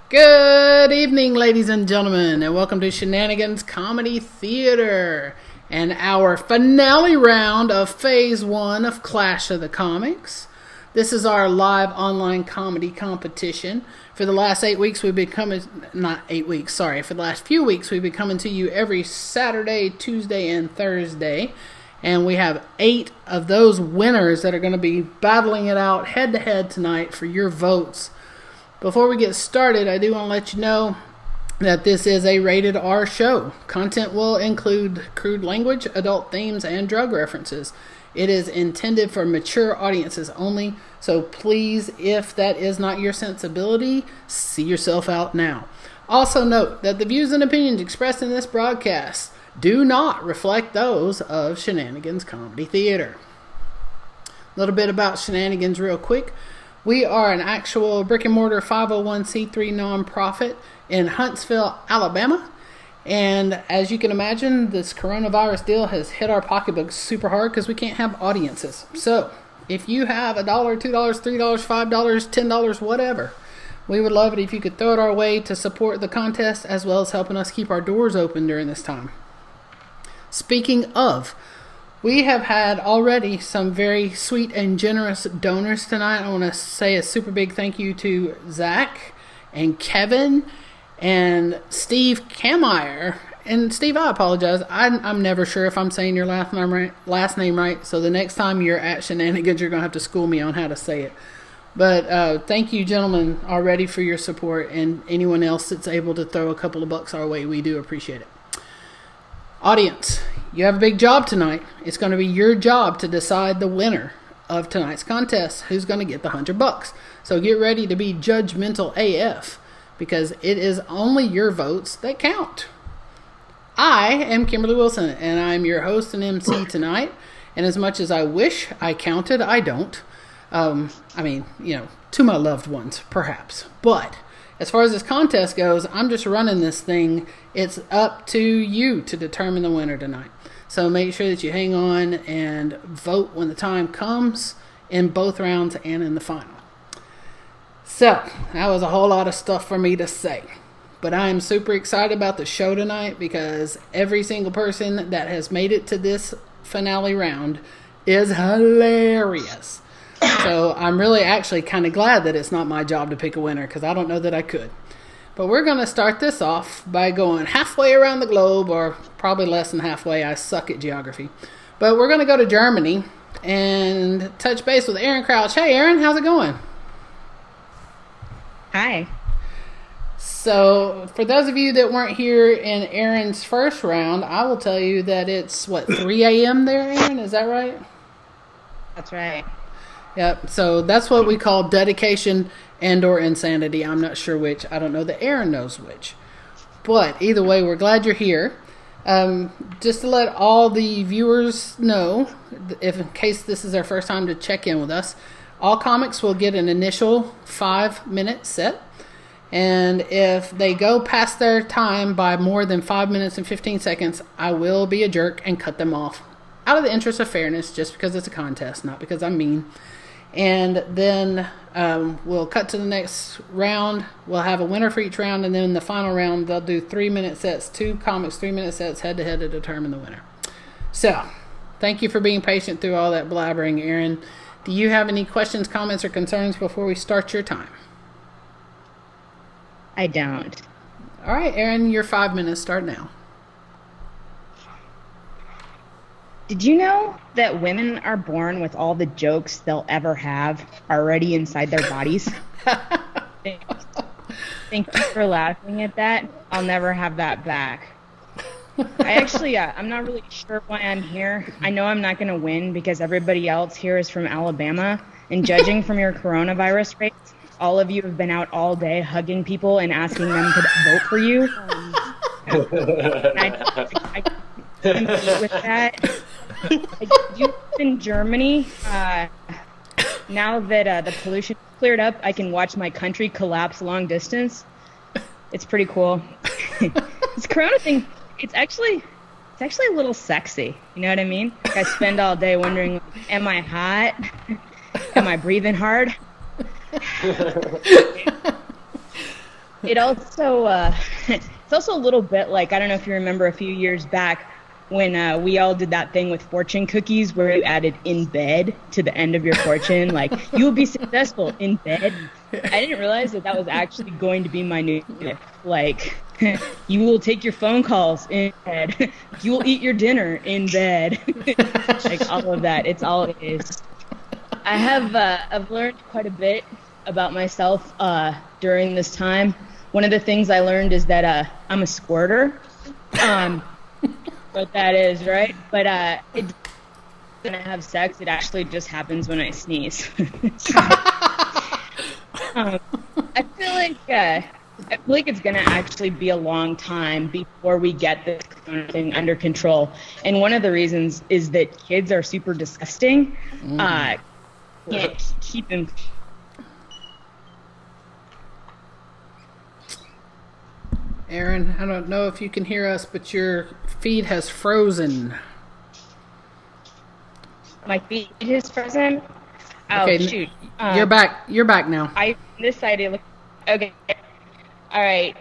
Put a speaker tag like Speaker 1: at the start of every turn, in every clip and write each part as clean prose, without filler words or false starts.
Speaker 1: Good evening, ladies and gentlemen, and welcome to Shenanigans Comedy Theater and our finale round of Phase 1 of Clash of the Comics. This is our live online comedy competition. For the last 8 weeks, we've been coming, not 8 weeks, sorry. For the last few weeks, we've been coming to you every Saturday, Tuesday, and Thursday. And we have 8 of those winners that are going to be battling it out head-to-head tonight for your votes. Before we get started, I do want to let you know that this is a rated R show. Content will include crude language, adult themes, and drug references. It is intended for mature audiences only, so please, if that is not your sensibility, see yourself out now. Also note that the views and opinions expressed in this broadcast do not reflect those of Shenanigans Comedy Theater. A little bit about Shenanigans real quick. We are an actual brick-and-mortar 501c3 nonprofit in Huntsville, Alabama. And as you can imagine, this coronavirus deal has hit our pocketbooks super hard because we can't have audiences. So, if you have $1, $2, $3, $5, $10, whatever, we would love it if you could throw it our way to support the contest as well as helping us keep our doors open during this time. Speaking of, we have had already some very sweet and generous donors tonight. I want to say a super big thank you to Zach and Kevin and Steve Kameyer. And Steve, I apologize. I'm never sure if I'm saying your last name right. So the next time you're at Shenanigans, you're going to have to school me on how to say it. But thank you, gentlemen, already for your support. And anyone else that's able to throw a couple of bucks our way, we do appreciate it. Audience, you have a big job tonight. It's going to be your job to decide the winner of tonight's contest, who's going to get the $100. So get ready to be judgmental AF, because it is only your votes that count. I am Kimberly Wilson, and I'm your host and MC tonight. And as much as I wish I counted, I don't. To my loved ones, perhaps. But as far as this contest goes, I'm just running this thing. It's up to you to determine the winner tonight. So make sure that you hang on and vote when the time comes in both rounds and in the final. So, that was a whole lot of stuff for me to say. But I am super excited about the show tonight because every single person that has made it to this finale round is hilarious. So I'm really actually kind of glad that it's not my job to pick a winner because I don't know that I could. But we're going to start this off by going halfway around the globe, or probably less than halfway. I suck at geography. But we're going to go to Germany and touch base with Erin Crouch. Hey, Erin, how's it going?
Speaker 2: Hi.
Speaker 1: So for those of you that weren't here in Erin's first round, I will tell you that it's, 3 a.m. there, Erin? Is that right?
Speaker 2: That's right.
Speaker 1: Yep, so that's what we call dedication and or insanity. I'm not sure which. I don't know that Erin knows which. But either way, we're glad you're here. Just to let all the viewers know, if in case this is their first time to check in with us, all comics will get an initial 5-minute set. And if they go past their time by more than 5 minutes and 15 seconds, I will be a jerk and cut them off. Out of the interest of fairness, just because it's a contest, not because I'm mean. And then we'll cut to the next round. We'll have a winner for each round. And then in the final round, they'll do 3-minute sets, 2 comics, 3-minute sets, head-to-head to determine the winner. So, thank you for being patient through all that blabbering, Erin. Do you have any questions, comments, or concerns before we start your time?
Speaker 2: I don't.
Speaker 1: All right, Erin, your 5 minutes start now.
Speaker 2: Did you know that women are born with all the jokes they'll ever have already inside their bodies? Thank you for laughing at that. I'll never have that back. I'm not really sure why I'm here. I know I'm not going to win because everybody else here is from Alabama. And judging from your coronavirus rates, all of you have been out all day hugging people and asking them to vote for you. I compete with that. I do live in Germany. Now that the pollution cleared up, I can watch my country collapse long distance. It's pretty cool. This corona thing, it's actually a little sexy. You know what I mean? Like I spend all day wondering, am I hot? Am I breathing hard? It also it's also a little bit like, I don't know if you remember a few years back when we all did that thing with fortune cookies where you added "in bed" to the end of your fortune, like you will be successful in bed. I didn't realize that was actually going to be my new gift. Like, you will take your phone calls in bed. You will eat your dinner in bed. Like all of that. It's all it is. I've learned quite a bit about myself during this time. One of the things I learned is that I'm a squirter. What that is, right? But it when I have sex, it actually just happens when I sneeze. I feel like it's gonna actually be a long time before we get this kind of thing under control. And one of the reasons is that kids are super disgusting. Can't keep them.
Speaker 1: Erin, I don't know if you can hear us, but your feed has frozen.
Speaker 2: My feed is frozen. Oh,
Speaker 1: okay,
Speaker 2: shoot.
Speaker 1: You're back. You're back now.
Speaker 2: This side, okay. All right.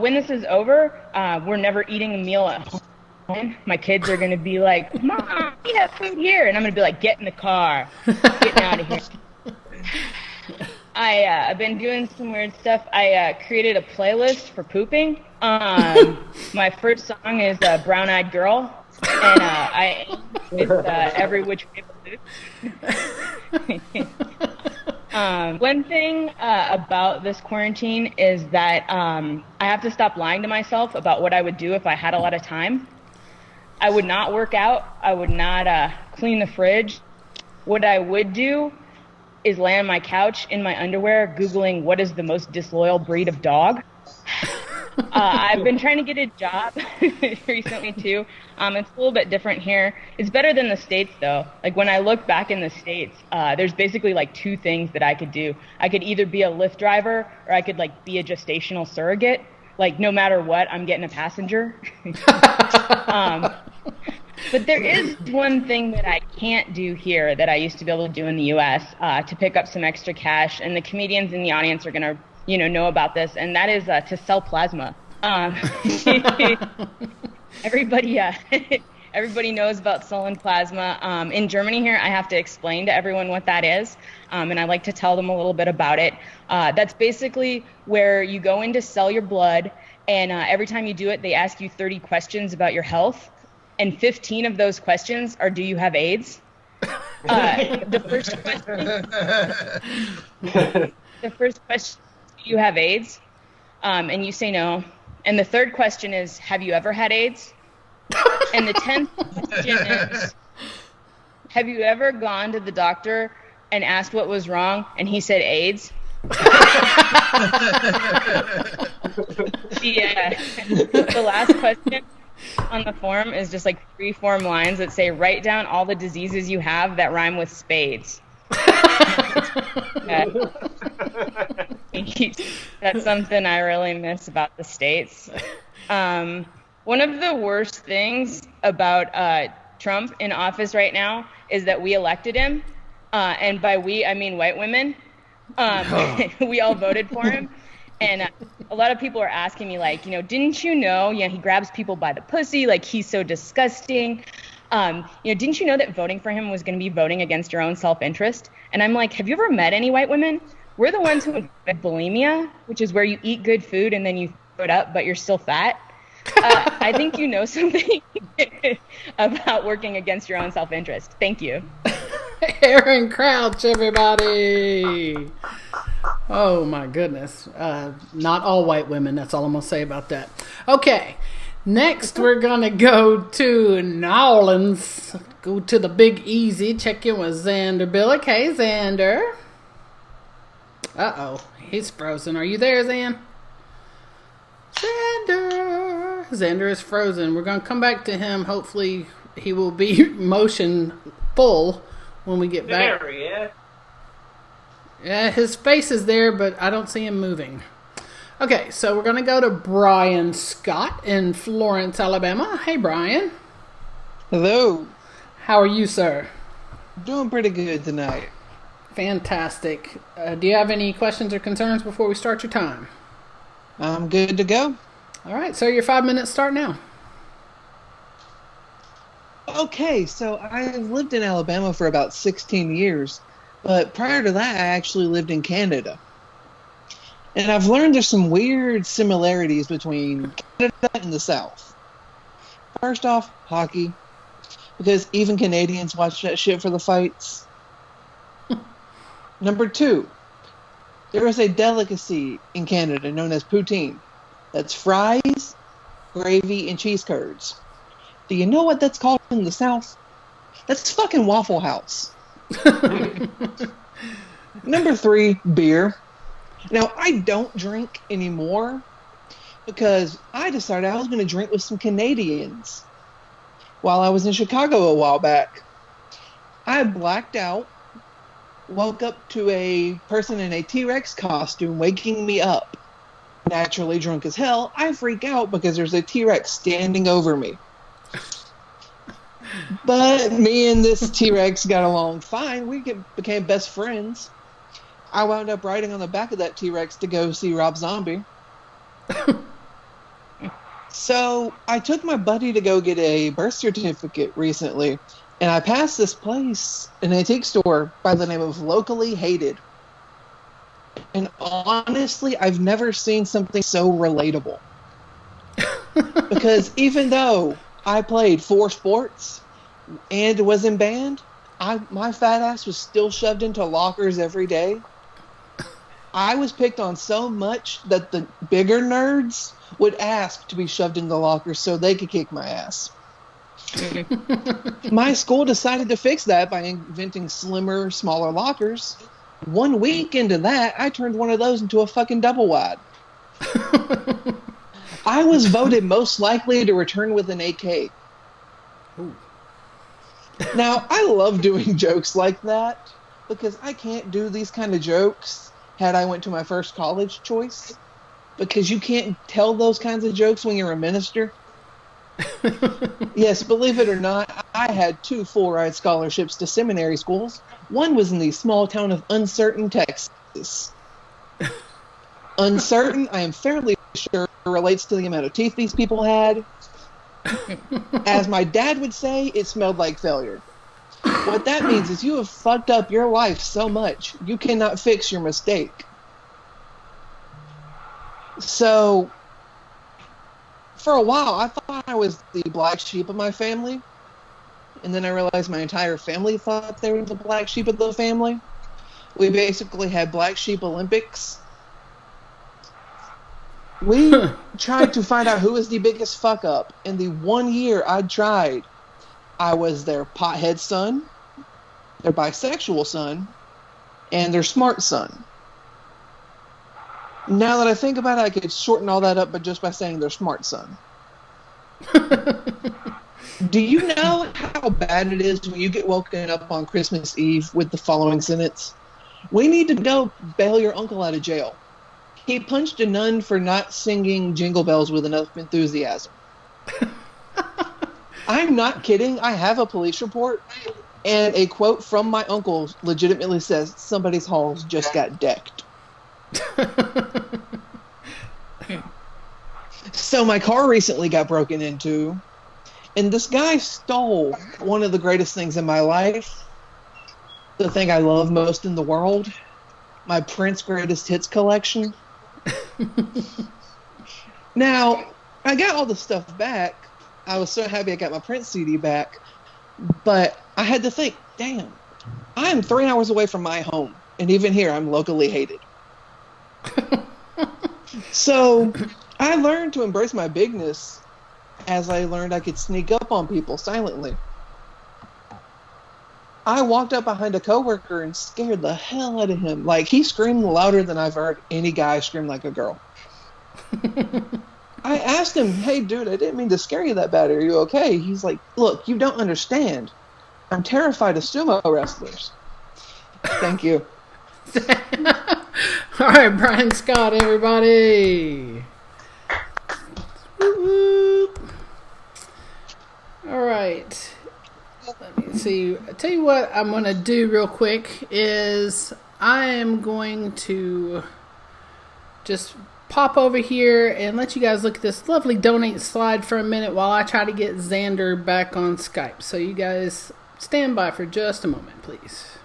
Speaker 2: When this is over, we're never eating a meal at home. My kids are going to be like, "Mom, we have food here." And I'm going to be like, "Get in the car. Getting out of here." I've been doing some weird stuff. I created a playlist for pooping. My first song is Brown Eyed Girl. And I end with Every Which Way But Loose. One thing about this quarantine is that I have to stop lying to myself about what I would do if I had a lot of time. I would not work out. I would not clean the fridge. What I would do is lay on my couch in my underwear, Googling what is the most disloyal breed of dog. I've been trying to get a job recently too. It's a little bit different here. It's better than the States though. Like when I look back in the States, there's basically like two things that I could do. I could either be a Lyft driver or I could like be a gestational surrogate. Like no matter what, I'm getting a passenger. But there is one thing that I can't do here that I used to be able to do in the U.S. To pick up some extra cash, and the comedians in the audience are gonna, know about this, and that is to sell plasma. Everybody knows about selling plasma. In Germany here, I have to explain to everyone what that is, and I like to tell them a little bit about it. That's basically where you go in to sell your blood, and every time you do it, they ask you 30 questions about your health. And 15 of those questions are, do you have AIDS? The first question, do you have AIDS? And you say no. And the third question is, have you ever had AIDS? And the 10th question is, have you ever gone to the doctor and asked what was wrong? And he said AIDS. The last question on the form is just like free form lines that say, write down all the diseases you have that rhyme with spades. That's something I really miss about the States. One of the worst things about Trump in office right now is that we elected him. And by we, I mean white women. We all voted for him. And a lot of people are asking me, like, didn't you know, he grabs people by the pussy, like, he's so disgusting. Didn't you know that voting for him was going to be voting against your own self-interest? And I'm like, have you ever met any white women? We're the ones who have bulimia, which is where you eat good food and then you throw it up, but you're still fat. I think you know something about working against your own self-interest. Thank you.
Speaker 1: Erin Crouch, everybody. Oh my goodness. Not all white women. That's all I'm going to say about that. Okay. Next, we're going to go to New Orleans. Go to the Big Easy. Check in with Xander Billick. Hey, Xander. Uh-oh. He's frozen. Are you there, Xander? Xander is frozen. We're going to come back to him. Hopefully, he will be motion full when we get back.
Speaker 3: There he is.
Speaker 1: Yeah, his face is there, but I don't see him moving. Okay, so we're going to go to Brian Scott in Florence, Alabama. Hey, Brian.
Speaker 4: Hello.
Speaker 1: How are you, sir?
Speaker 4: Doing pretty good tonight.
Speaker 1: Fantastic. Do you have any questions or concerns before we start your time?
Speaker 4: I'm good to go.
Speaker 1: All right, so your 5 minutes start now.
Speaker 4: Okay, so I've lived in Alabama for about 16 years, but prior to that, I actually lived in Canada. And I've learned there's some weird similarities between Canada and the South. First off, hockey, because even Canadians watch that shit for the fights. Number two, there is a delicacy in Canada known as poutine. That's fries, gravy, and cheese curds. Do you know what that's called in the South? That's fucking Waffle House. Number three, beer. Now, I don't drink anymore because I decided I was going to drink with some Canadians while I was in Chicago a while back. I blacked out, woke up to a person in a T-Rex costume waking me up. Naturally drunk as hell, I freak out because there's a T-Rex standing over me. But me and this T-Rex got along fine. We became best friends. I wound up riding on the back of that T-Rex to go see Rob Zombie. So I took my buddy to go get a birth certificate recently, and I passed this place, an antique store by the name of Locally Hated. And honestly, I've never seen something so relatable. Because even though I played 4 sports and was in band, my fat ass was still shoved into lockers every day. I was picked on so much that the bigger nerds would ask to be shoved into lockers so they could kick my ass. My school decided to fix that by inventing slimmer, smaller lockers. 1 week into that, I turned one of those into a fucking double wide. I was voted most likely to return with an AK.
Speaker 1: Ooh.
Speaker 4: Now, I love doing jokes like that because I can't do these kind of jokes had I went to my first college choice, because you can't tell those kinds of jokes when you're a minister. Yes, believe it or not, I had 2 full-ride scholarships to seminary schools. One was in the small town of Uncertain, Texas. Uncertain, I am fairly sure, relates to the amount of teeth these people had. As my dad would say, it smelled like failure. What that means is you have fucked up your life so much, you cannot fix your mistake. So, for a while, I thought I was the black sheep of my family. And then I realized my entire family thought they were the black sheep of the family. We basically had Black Sheep Olympics. We tried to find out who was the biggest fuck up. In the 1 year I tried, I was their pothead son, their bisexual son, and their smart son. Now that I think about it, I could shorten all that up but just by saying their smart son. Do you know how bad it is when you get woken up on Christmas Eve with the following sentence? We need to go bail your uncle out of jail. He punched a nun for not singing Jingle Bells with enough enthusiasm. I'm not kidding. I have a police report, and a quote from my uncle legitimately says, somebody's halls just got decked. So my car recently got broken into, and this guy stole one of the greatest things in my life, the thing I love most in the world, my Prince Greatest Hits collection. Now, I got all the stuff back. I was so happy I got my Prince CD back, but I had to think, damn, I am 3 hours away from my home, and even here I'm locally hated. So I learned to embrace my bigness as I learned I could sneak up on people silently. I walked up behind a coworker and scared the hell out of him. Like, he screamed louder than I've heard any guy scream like a girl. I asked him, hey dude, I didn't mean to scare you that bad. Are you okay? He's like, look, you don't understand. I'm terrified of sumo wrestlers. Thank you.
Speaker 1: All right, Brian Scott, everybody. Whoop. All right. Let me see. I tell you what I'm going to do real quick is I am going to just pop over here and let you guys look at this lovely donate slide for a minute while I try to get Xander back on Skype. So you guys stand by for just a moment, please.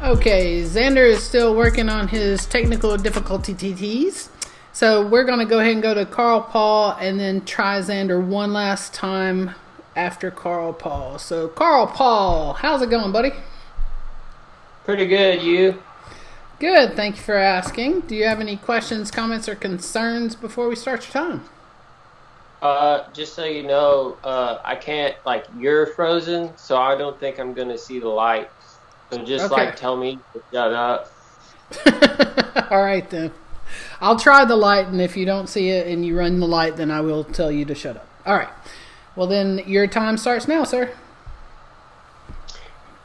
Speaker 1: Okay, Xander is still working on his technical difficulty TTs. So we're going to go ahead and go to Carl Paul and then try Xander one last time after Carl Paul. So Carl Paul, how's it going, buddy?
Speaker 3: Pretty good, you?
Speaker 1: Good, thank you for asking. Do you have any questions, comments, or concerns before we start your time?
Speaker 3: Just so you know, I can't, you're frozen, so I don't think I'm going to see the light. So just, tell me to shut up.
Speaker 1: All right, then. I'll try the light, and if you don't see it and you run the light, then I will tell you to shut up. All right. Well, then your time starts now, sir.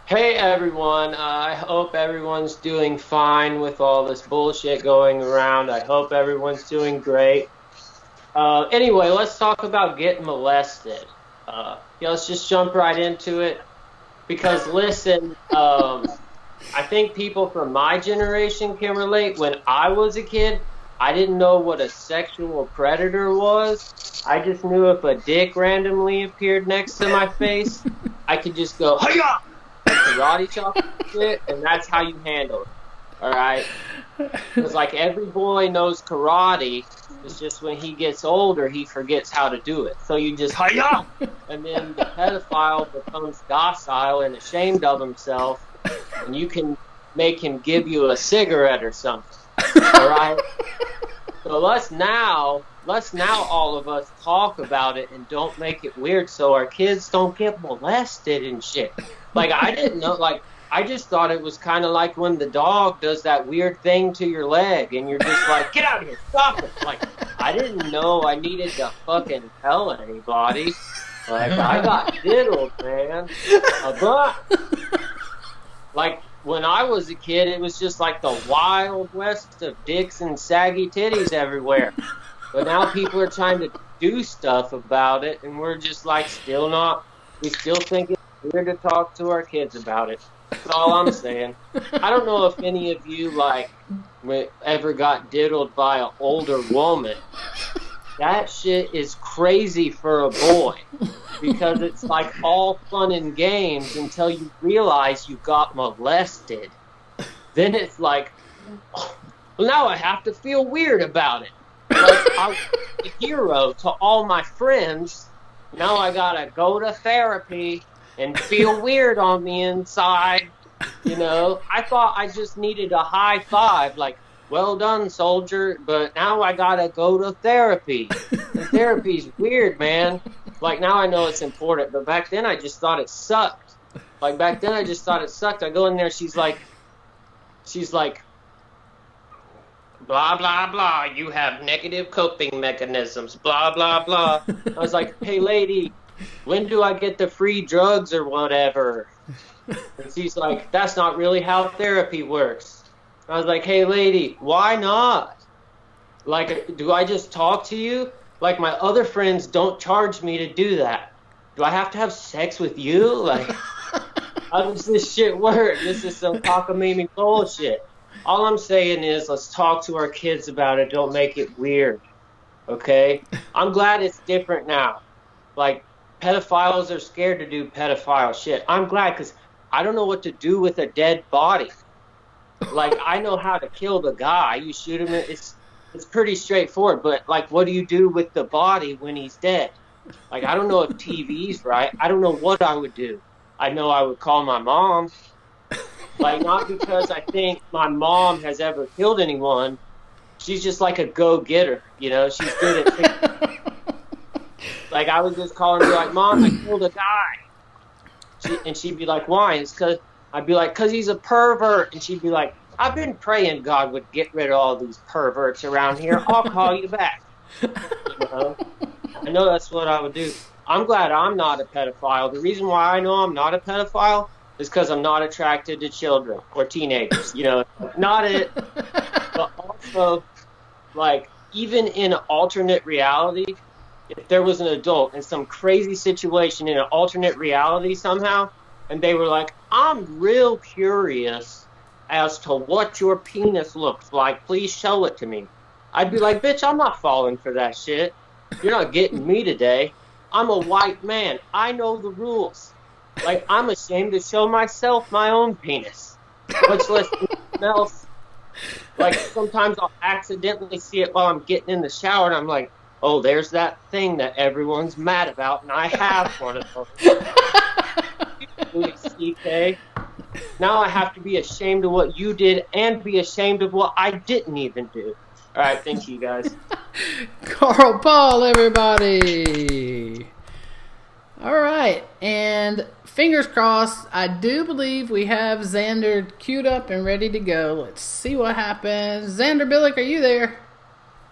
Speaker 3: Hey, everyone. I hope everyone's doing fine with all this bullshit going around. I hope everyone's doing great. Anyway, let's talk about getting molested. Let's just jump right into it. Because, listen, I think people from my generation can relate. When I was a kid, I didn't know what a sexual predator was. I just knew if a dick randomly appeared next to my face, I could just go, hi-ya! Karate chop shit, and that's how you handle it. All right? Because, every boy knows karate. It's just when he gets older, he forgets how to do it. So you just, hi-ya! And then the pedophile becomes docile and ashamed of himself, and you can make him give you a cigarette or something. All right? So let's now all of us talk about it and don't make it weird so our kids don't get molested and shit. I didn't know, I just thought it was kind of like when the dog does that weird thing to your leg and you're just like, get out of here, stop it. I didn't know I needed to fucking tell anybody. I got diddled, man. When I was a kid, it was just the Wild West of dicks and saggy titties everywhere. But now people are trying to do stuff about it, and we're just we still think it's weird to talk to our kids about it. That's all I'm saying. I don't know if any of you, ever got diddled by an older woman. That shit is crazy for a boy. Because it's all fun and games until you realize you got molested. Then it's well, now I have to feel weird about it. I was a hero to all my friends. Now I gotta go to therapy and feel weird on the inside. I thought I just needed a high five, well done, soldier, but now I gotta go to therapy. And therapy's weird, man. Now I know it's important, but back then I just thought it sucked. I go in there, she's like, blah, blah, blah, you have negative coping mechanisms, blah, blah, blah. I was like, hey, lady, when do I get the free drugs or whatever? And she's like, that's not really how therapy works. I was like, hey, lady, why not? Do I just talk to you? Like, my other friends don't charge me to do that. Do I have to have sex with you? Like, how does this shit work? This is some cockamamie bullshit. All I'm saying is, let's talk to our kids about it. Don't make it weird. Okay? I'm glad it's different now. Like, pedophiles are scared to do pedophile shit. I'm glad, because I don't know what to do with a dead body. Like, I know how to kill the guy. You shoot him. It's pretty straightforward. But, like, what do you do with the body when he's dead? Like, I don't know if TV's right. I don't know what I would do. I know I would call my mom. Like, not because I think my mom has ever killed anyone. She's just like a go-getter, you know? She's good at like, I would just call her and be like, Mom, I killed a guy. And she'd be like, why? And it's because I'd be like, because he's a pervert. And she'd be like, I've been praying God would get rid of all these perverts around here. I'll call you back. You know? I know that's what I would do. I'm glad I'm not a pedophile. The reason why I know I'm not a pedophile is because I'm not attracted to children or teenagers. You know, not it. But also, like, even in an alternate reality, if there was an adult in some crazy situation in an alternate reality somehow, and they were like, I'm real curious as to what your penis looks like. Please show it to me. I'd be like, bitch, I'm not falling for that shit. You're not getting me today. I'm a white man. I know the rules. Like, I'm ashamed to show myself my own penis, much less anyone else. Like, sometimes I'll accidentally see it while I'm getting in the shower, and I'm like, oh, there's that thing that everyone's mad about, and I have one of those. CK. Now I have to be ashamed of what you did and be ashamed of what I didn't even do. All right, thank you, guys.
Speaker 1: Carl Paul, everybody. All right, and fingers crossed, I do believe we have Xander queued up and ready to go. Let's see what happens. Xander Billick, are you there?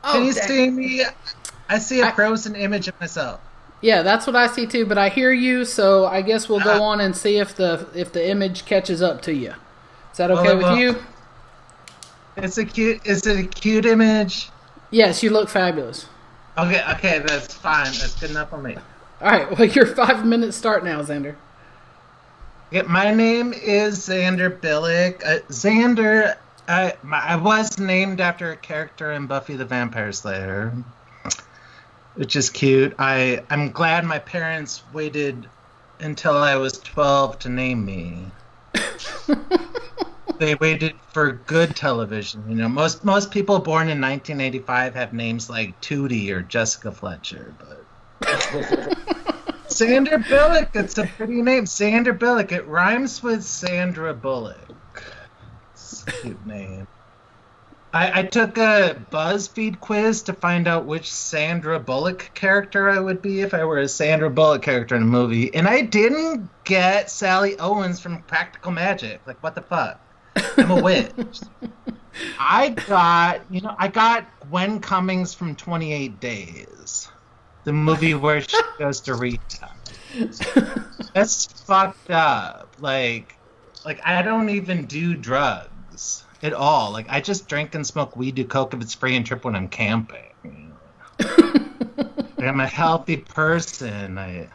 Speaker 5: Oh, can you see me? I see a frozen image of myself.
Speaker 1: Yeah, that's what I see too, but I hear you, so I guess we'll go on and see if the image catches up to you. Is that okay with you?
Speaker 5: Is it a cute image?
Speaker 1: Yes, you look fabulous.
Speaker 5: Okay, that's fine. That's good enough for me.
Speaker 1: All right, well, your 5 minutes start now, Xander.
Speaker 5: Yeah, my name is Xander Billick. Xander, I was named after a character in Buffy the Vampire Slayer, which is cute. I'm glad my parents waited until I was 12 to name me. They waited for good television. You know, most people born in 1985 have names like Tootie or Jessica Fletcher, but Xander Billick, it's a pretty name. Xander Billick. It rhymes with Sandra Bullock. It's a cute name. I took a BuzzFeed quiz to find out which Sandra Bullock character I would be if I were a Sandra Bullock character in a movie, and I didn't get Sally Owens from Practical Magic. Like, what the fuck? I'm a witch. I got Gwen Cummings from 28 Days, the movie where she goes to Rita. That's fucked up. Like I don't even do drugs at all. Like, I just drink and smoke weed, do coke if it's free, and trip when I'm camping. You know? I'm a healthy person. I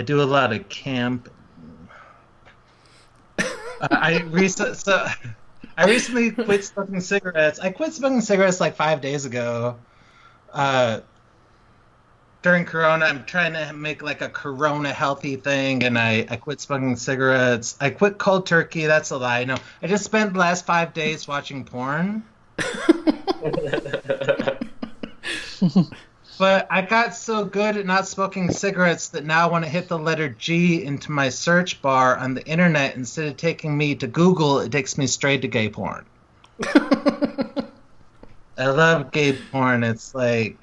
Speaker 5: do a lot of camping. I recently quit smoking cigarettes. I quit smoking cigarettes like 5 days ago. During Corona, I'm trying to make like a Corona healthy thing, and I quit smoking cigarettes. I quit cold turkey. That's a lie. No, I just spent the last 5 days watching porn. But I got so good at not smoking cigarettes that now when I hit the letter G into my search bar on the internet, instead of taking me to Google, it takes me straight to gay porn. I love gay porn. It's like,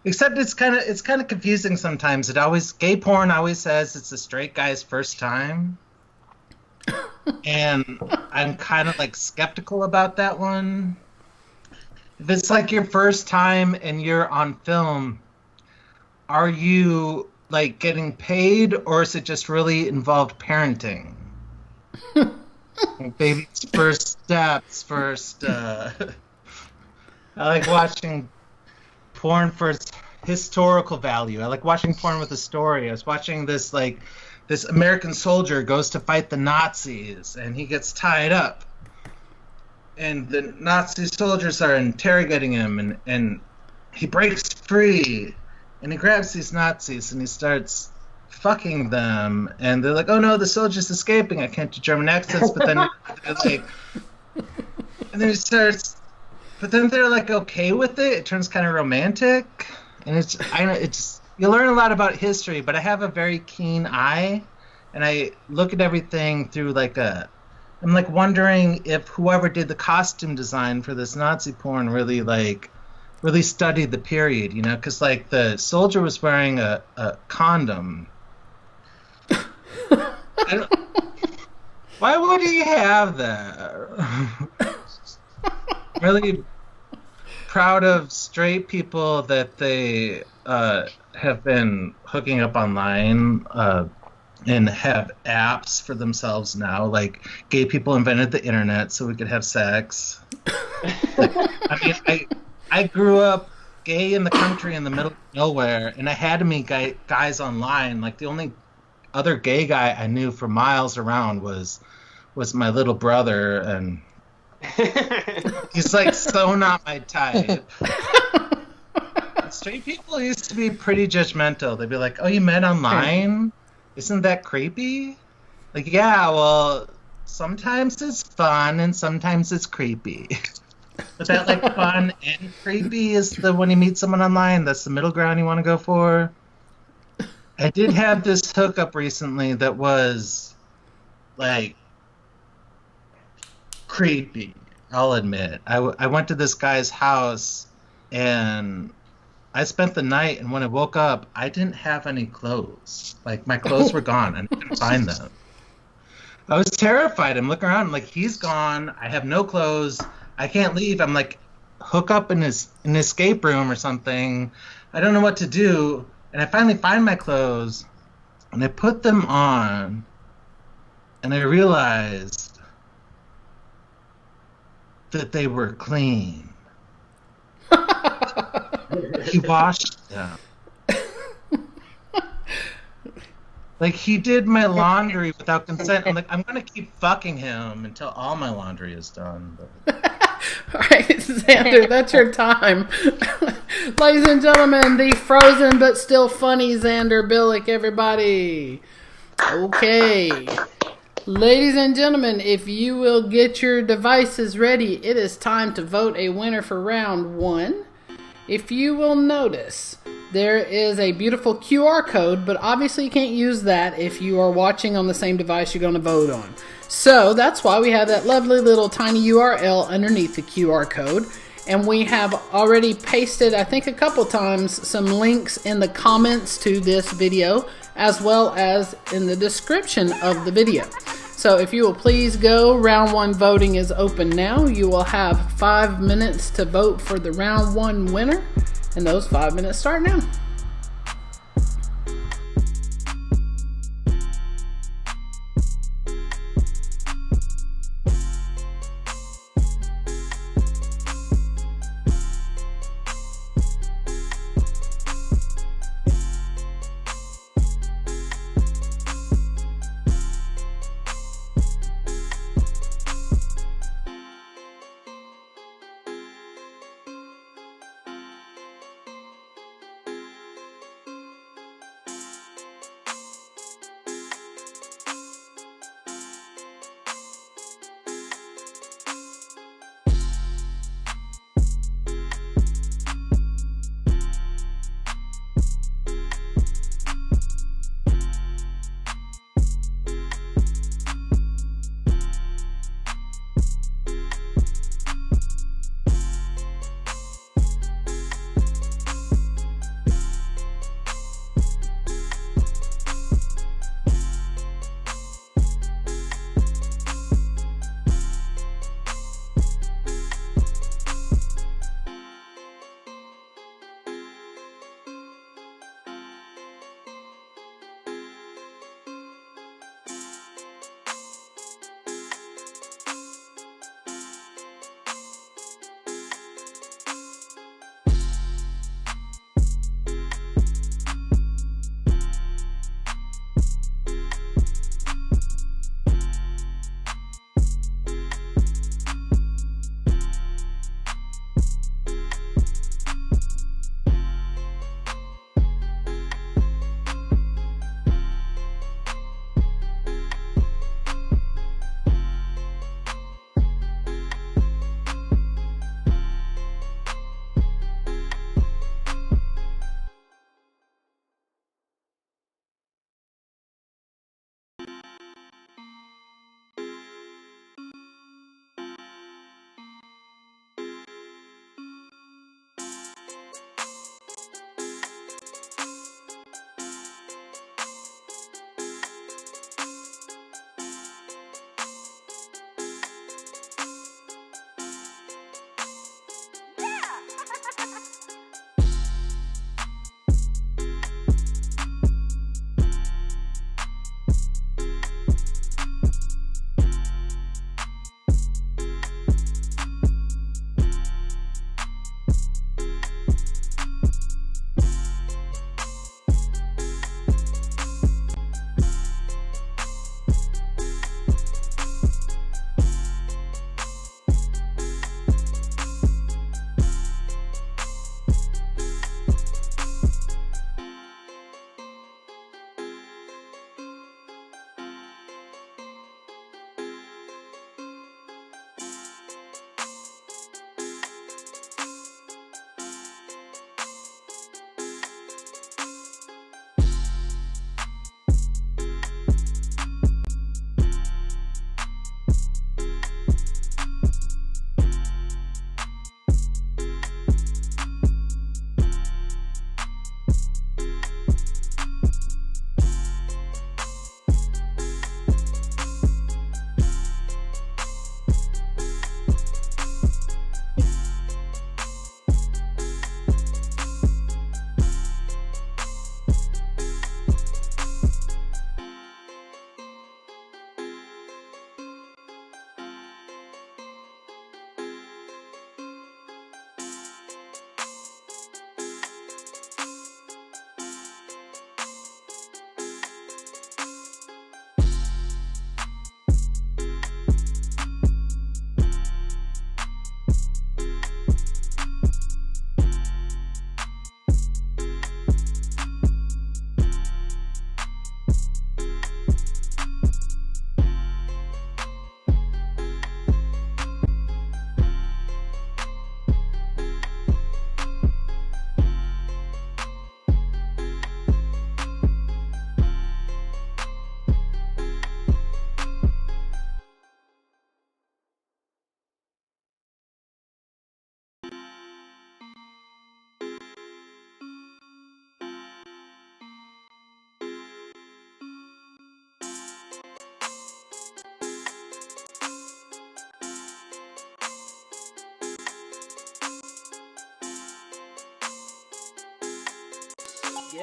Speaker 5: except it's kind of confusing sometimes. Gay porn always says it's a straight guy's first time. And I'm kind of like skeptical about that one. If it's like your first time and you're on film, are you like getting paid, or is it just really involved parenting? Baby's first steps first. I like watching porn for its historical value. I like watching porn with a story. I was watching this American soldier goes to fight the Nazis, and he gets tied up. And the Nazi soldiers are interrogating him, and he breaks free, and he grabs these Nazis, and he starts fucking them, and they're like, oh no, the soldier's escaping. I can't do German accents, but then they're like, and then he starts, but then they're like okay with it. It turns kind of romantic, and it's you learn a lot about history, but I have a very keen eye, and I look at everything through I'm like wondering if whoever did the costume design for this Nazi porn really studied the period, you know, because like the soldier was wearing a condom. Why would he have that? Really proud of straight people that they have been hooking up online and have apps for themselves now. Like, gay people invented the internet so we could have sex. I grew up gay in the country in the middle of nowhere, and I had to meet guys online. Like, the only other gay guy I knew for miles around was my little brother, and he's like so not my type. Straight people used to be pretty judgmental. They'd be like, oh, you met online? Isn't that creepy? Like, yeah, well, sometimes it's fun and sometimes it's creepy. But that, like, fun and creepy is when you meet someone online, that's the middle ground you want to go for. I did have this hookup recently that was, like, creepy, I'll admit. I went to this guy's house, and I spent the night, and when I woke up, I didn't have any clothes. Like, my clothes were gone, and I couldn't find them. I was terrified. I'm looking around, like, he's gone. I have no clothes. I can't leave. I'm like, hook up in an escape room or something. I don't know what to do. And I finally find my clothes, and I put them on, and I realized that they were clean. He washed them. Like, he did my laundry without consent. I'm like, I'm going to keep fucking him until all my laundry is done.
Speaker 1: All right, Xander, that's your time. Ladies and gentlemen, the frozen but still funny Xander Billick, everybody. Okay. Ladies and gentlemen, if you will get your devices ready, it is time to vote a winner for round one. If you will notice, there is a beautiful QR code, but obviously you can't use that if you are watching on the same device you're going to vote on. So that's why we have that lovely little tiny URL underneath the QR code. And we have already pasted, I think a couple times, some links in the comments to this video, as well as in the description of the video. So if you will please go, round one voting is open now. You will have 5 minutes to vote for the round one winner, and those 5 minutes start now.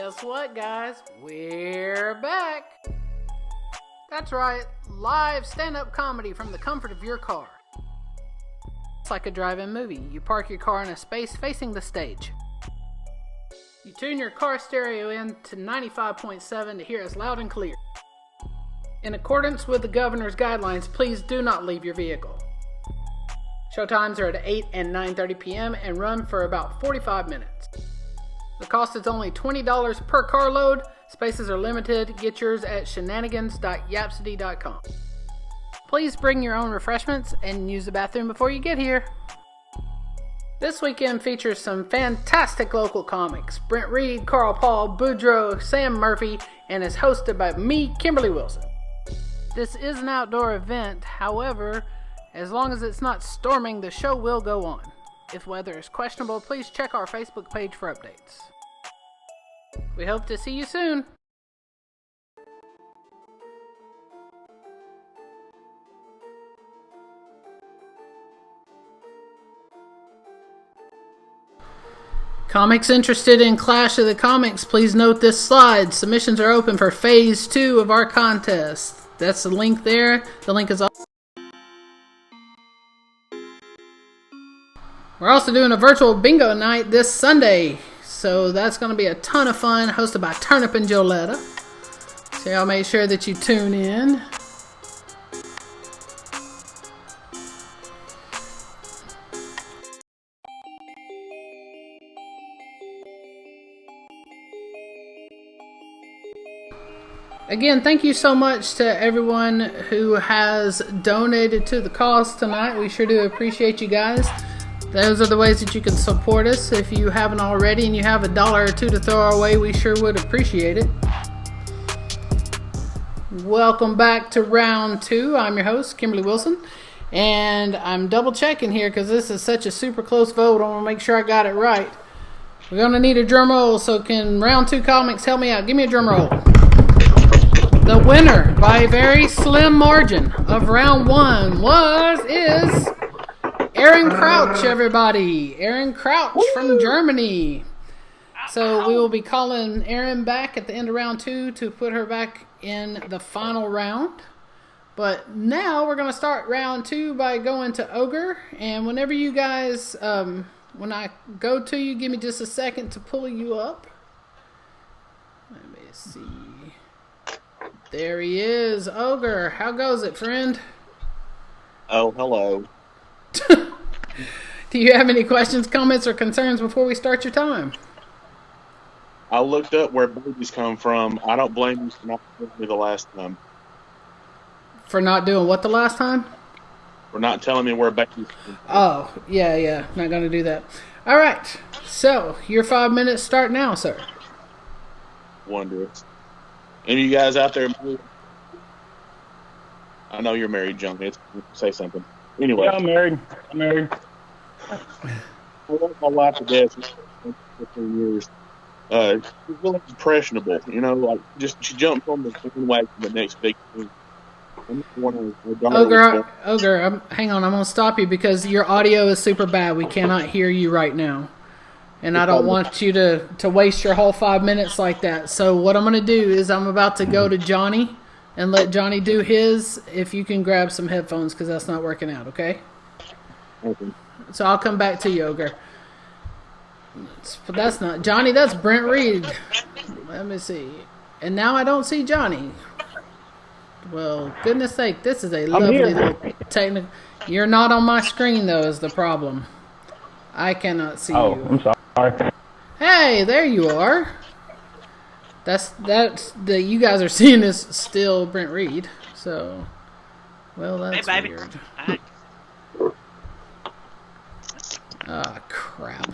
Speaker 1: Guess what, guys? We're back. That's right, live stand-up comedy from the comfort of your car. It's like a drive-in movie. You park your car in a space facing the stage. You tune your car stereo in to 95.7 to hear us loud and clear. In accordance with the governor's guidelines, please do not leave your vehicle. Showtimes are at 8 and 9:30 p.m. and run for about 45 minutes. The cost is only $20 per carload. Spaces are limited. Get yours at shenanigans.sshv.square.site. Please bring your own refreshments and use the bathroom before you get here. This weekend features some fantastic local comics. Brent Reed, Carl Paul, Boudreaux, Sam Murphy, and is hosted by me, Kimberly Wilson. This is an outdoor event. However, as long as it's not storming, the show will go on. If weather is questionable, please check our Facebook page for updates. We hope to see you soon. Comics interested in Clash of the Comics, please note this slide. Submissions are open for Phase 2 of our contest. That's the link there. The link is also... We're also doing a virtual bingo night this Sunday. So that's going to be a ton of fun, hosted by Turnip and Joletta. So y'all make sure that you tune in. Again, thank you so much to everyone who has donated to the cause tonight. We sure do appreciate you guys. Those are the ways that you can support us. If you haven't already and you have $1 or $2 to throw our way, we sure would appreciate it. Welcome back to round 2. I'm your host, Kimberly Wilson. And I'm double checking here because this is such a super close vote. I want to make sure I got it right. We're going to need a drum roll, so can round 2 comics help me out? Give me a drum roll. The winner by a very slim margin of round 1 is Erin Crouch, everybody. Erin Crouch from Germany. So we will be calling Erin back at the end of round 2 to put her back in the final round. But now we're going to start round 2 by going to Ogre. And whenever you guys, when I go to you, give me just a second to pull you up. Let me see. There he is, Ogre. How goes it, friend?
Speaker 6: Oh, hello.
Speaker 1: Do you have any questions, comments, or concerns before we start your time?
Speaker 6: I looked up where babies come from. I don't blame you for not telling me the last time.
Speaker 1: For not doing what the last time?
Speaker 6: For not telling me where babies come from.
Speaker 1: Oh, yeah. Not going to do that. All right. So, your 5 minutes start now, sir.
Speaker 6: Wondrous. Any of you guys out there married? I know you're married, John. Say something. Anyway.
Speaker 7: Yeah, I'm married.
Speaker 6: I love my wife to death for 15 years. She's really impressionable, you know, like she jumps on the bandwagon the next big thing.
Speaker 1: Ogre, hang on, I'm going to stop you because your audio is super bad. We cannot hear you right now. And I don't want you to waste your whole 5 minutes like that. So what I'm going to do is I'm about to go to Johnny and let Johnny do his. If you can grab some headphones because that's not working out, okay?
Speaker 6: Okay.
Speaker 1: So I'll come back to you, Ogre. But that's not Johnny, that's Brent Reed. Let me see. And now I don't see Johnny. Well, goodness sake, this is a lovely little technical. You're not on my screen, though, is the problem. I cannot see you.
Speaker 7: Oh, I'm sorry.
Speaker 1: Hey, there you are. That's you guys are seeing this still Brent Reed. So, well, that's weird. Ah, crap.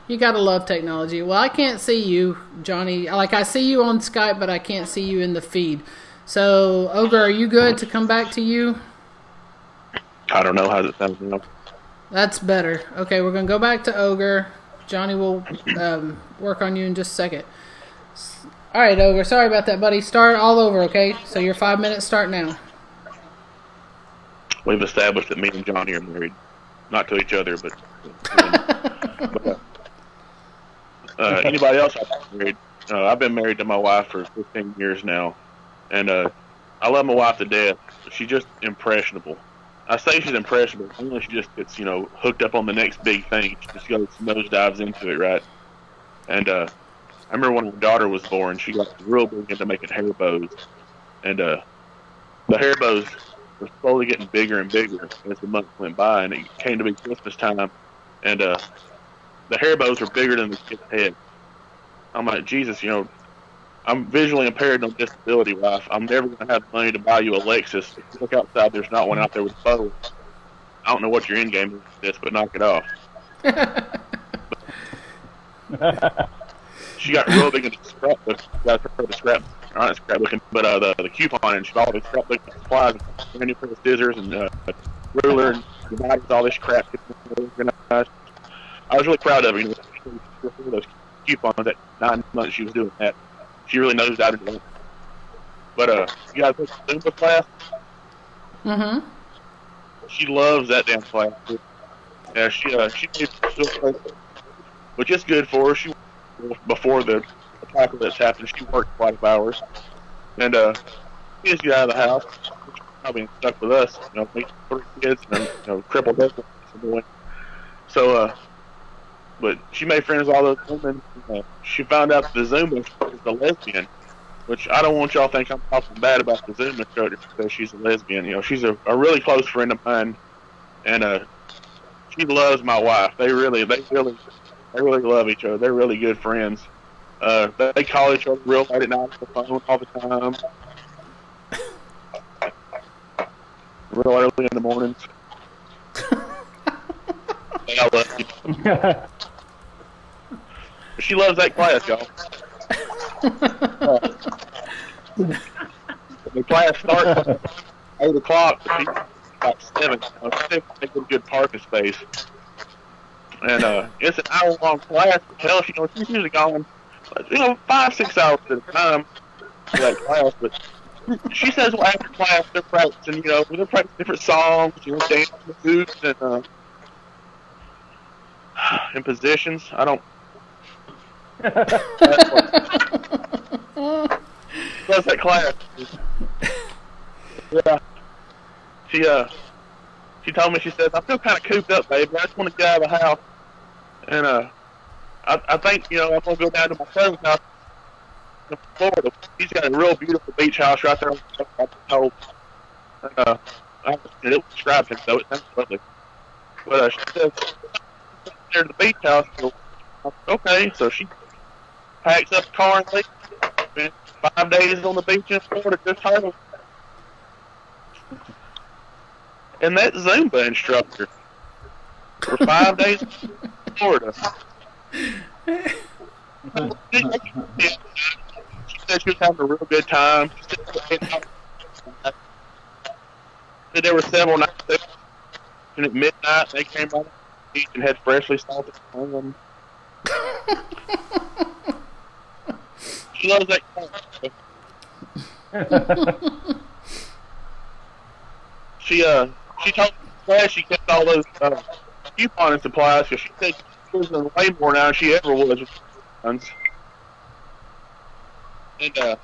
Speaker 1: You gotta love technology. Well, I can't see you, Johnny. Like, I see you on Skype, but I can't see you in the feed. So, Ogre, are you good to come back to you?
Speaker 6: I don't know how that sounds now.
Speaker 1: That's better. Okay, we're gonna go back to Ogre. Johnny will work on you in just a second. All right, Ogre. Sorry about that, buddy. Start all over, okay? So your 5 minutes start now.
Speaker 6: We've established that me and Johnny are married. Not to each other, but... anybody else out there married? I've been married to my wife for 15 years now, and I love my wife to death. She's just impressionable. I say she's impressionable. Only she just gets, hooked up on the next big thing. She just goes nosedives into it, right? And I remember when her daughter was born, she got real big into making hair bows, and the hair bows were slowly getting bigger and bigger as the months went by, and it came to be Christmas time, and the hair bows were bigger than the kid's head. I'm like, Jesus, I'm visually impaired, no disability, wife. I'm never going to have money to buy you a Lexus. If you look outside, there's not one out there with a bow. I don't know what your end game is with this, but knock it off. She got real big into scrapbook. You guys heard of not scrapbooking, but the coupon, and she bought all these scrapbook supplies, brand new pair of scissors and ruler and dividers, all this crap. Organized. I was really proud of her. Those coupons at 9 months she was doing that. She really knows how to do it. But you guys took the Zumba class?
Speaker 1: Mm-hmm.
Speaker 6: She loves that damn class. Yeah, she which is good for her. She before the apocalypse happened, she worked quite a few hours, and she just get out of the house. She's probably stuck with us, me, 3 kids, and crippled us. So, but she made friends with all those women. She found out the Zumba instructor is a lesbian, which I don't want y'all to think I'm talking bad about the Zumba instructor because she's a lesbian. She's a really close friend of mine, and she loves my wife. They really love each other. They're really good friends. They call each other real late at night on the phone all the time, real early in the mornings. I love you. She loves that class, y'all. The class starts at 8 o'clock. She's about 7. They get a good parking space. And it's an hour-long class. Hell, she's usually going, 5-6 hours at a time for that class. But she says, well, after class, they're practicing, they're practicing different songs, dancing moves and positions. I don't. That's that class. Yeah. She told me, she said, I feel kind of cooped up, baby. I just want to get out of the house. And I think, I'm going to go down to my cousin's house in Florida. He's got a real beautiful beach house right there on the coast. And I didn't describe him, though. It sounds lovely. But she said, there to the beach house. So, okay, so she packs up the car and leaves. Spent 5 days on the beach in Florida, just her. And that Zumba instructor for 5 days in Florida. She said she was having a real good time. She said there were several nights there, and at midnight they came by the beach and had freshly salted salmon. She loves that kind. She told me she kept all those coupon and supplies because she said she's using way more now than she ever was with coupons. And told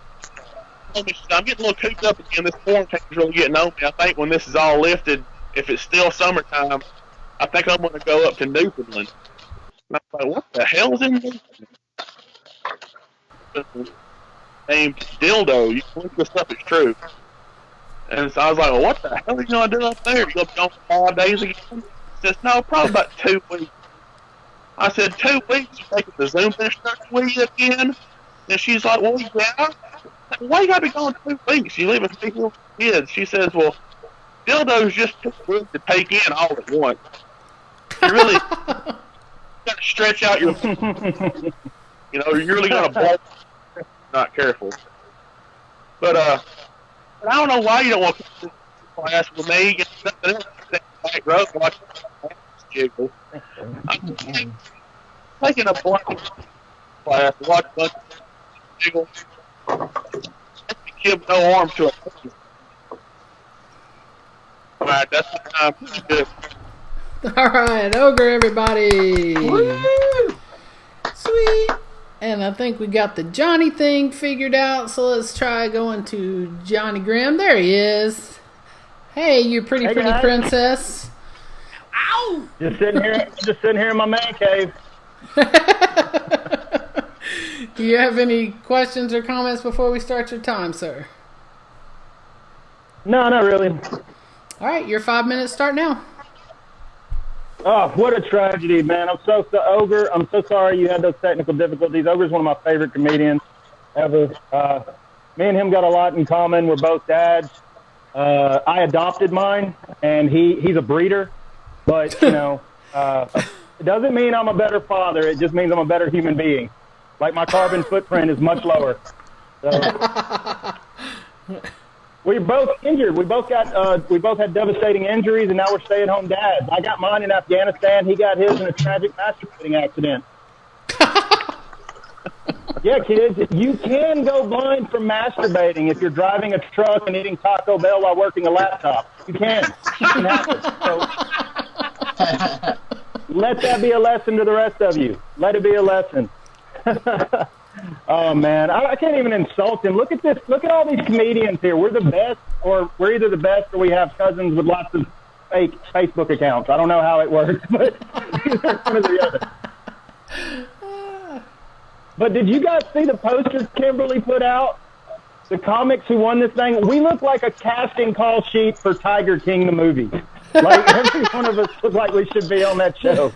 Speaker 6: me, she said, I'm getting a little cooped up again. This quarantine's really getting on me. I think when this is all lifted, if it's still summertime, I think I'm going to go up to Newfoundland. And I was like, what the hell's in Newfoundland? Named Dildo. You can look this up, it's true. And so I was like, well, what the hell are you going to do up there? You going to be gone for 5 days again? She says, no, probably about 2 weeks. I said, 2 weeks? You taking the Zoom instructor with you again? And she's like, well, yeah. Why you got to be gone 2 weeks? You leaving 3 little kids. She says, well, Dildo's just too big to take in all at once. You really got to stretch out your... you're really going to blow if not careful. But I don't know why you don't want to come to class with me. Get something else. Back row, watch the jiggle. I'm taking a blank class to watch a bunch of jiggle. Give no arm to it. Alright, that's the time. Good.
Speaker 1: Alright, Ogre, everybody.
Speaker 5: Woo!
Speaker 1: Sweet. And I think we got the Johnny thing figured out, so let's try going to Johnny Grimm. There he is. Hey, you pretty princess. Ow!
Speaker 7: Just sitting here in my man cave.
Speaker 1: Do you have any questions or comments before we start your time, sir?
Speaker 7: No, not really.
Speaker 1: All right, your 5 minutes start now.
Speaker 7: Oh, what a tragedy, man. Ogre, I'm so sorry you had those technical difficulties. Ogre's one of my favorite comedians ever. Me and him got a lot in common. We're both dads. I adopted mine, and he's a breeder. But, it doesn't mean I'm a better father. It just means I'm a better human being. Like, my carbon footprint is much lower. So, we were both injured. We both had devastating injuries, and now we're stay-at-home dads. I got mine in Afghanistan. He got his in a tragic masturbating accident. Yeah, kids, you can go blind from masturbating if you're driving a truck and eating Taco Bell while working a laptop. You can. It can happen. So, let that be a lesson to the rest of you. Let it be a lesson. Oh, man. I can't even insult him. Look at this. Look at all these comedians here. We're the best, or we're either the best or we have cousins with lots of fake Facebook accounts. I don't know how it works, but either one or the other. But did you guys see the posters Kimberly put out? The comics who won this thing? We look like a casting call sheet for Tiger King the movie. Like, every one of us look like we should be on that show.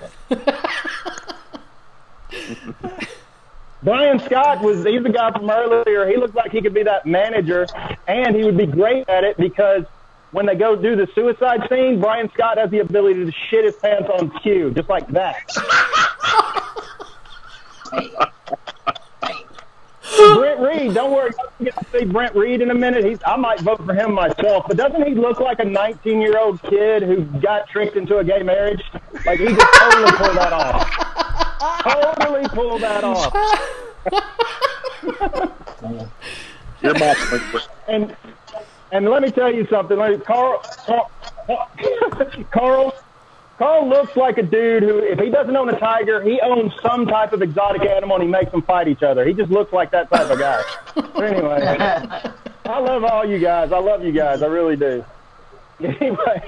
Speaker 7: Brian Scott he's the guy from earlier. He looked like he could be that manager, and he would be great at it because when they go do the suicide scene, Brian Scott has the ability to shit his pants on cue, just like that. Brent Reed, don't worry, you'll get to see Brent Reed in a minute. I might vote for him myself, but doesn't he look like a 19-year-old kid who got tricked into a gay marriage? Like, he just totally pulled that off. Totally pulled that off. And let me tell you something. Carl looks like a dude who, if he doesn't own a tiger, he owns some type of exotic animal and he makes them fight each other. He just looks like that type of guy. But anyway, I love all you guys. I love you guys. I really do. Anyway,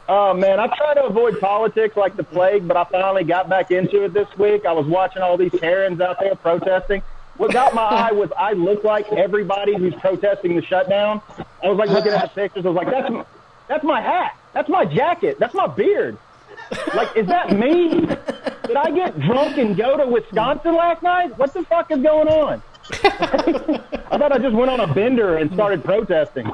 Speaker 7: oh, man, I try to avoid politics like the plague, but I finally got back into it this week. I was watching all these Karens out there protesting. What got my eye was I look like everybody who's protesting the shutdown. I was, like, looking at the pictures. I was like, that's my hat. That's my jacket. That's my beard. Like, is that me? Did I get drunk and go to Wisconsin last night? What the fuck is going on? I thought I just went on a bender and started protesting.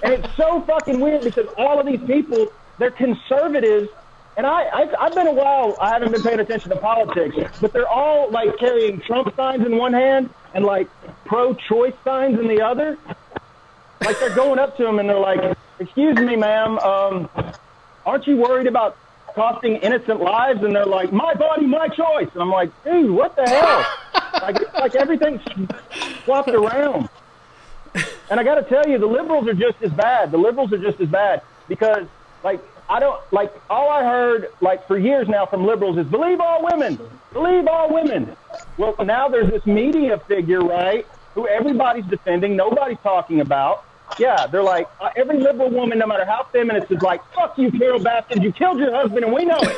Speaker 7: And it's so fucking weird because all of these people, they're conservatives. And I've been a while, I haven't been paying attention to politics, but they're all, like, carrying Trump signs in one hand and, like, pro-choice signs in the other. Like, they're going up to them and they're like, excuse me, ma'am, aren't you worried about costing innocent lives? And they're like, my body, my choice. And I'm like, dude, what the hell? Like everything's swapped around. And I got to tell you, the liberals are just as bad. The liberals are just as bad because, like, all I heard, like, for years now from liberals is believe all women, believe all women. Well, now there's this media figure, right, who everybody's defending, nobody's talking about. Yeah, they're like, every liberal woman, no matter how feminist, is like, fuck you, Carol Baskin, you killed your husband, and we know it.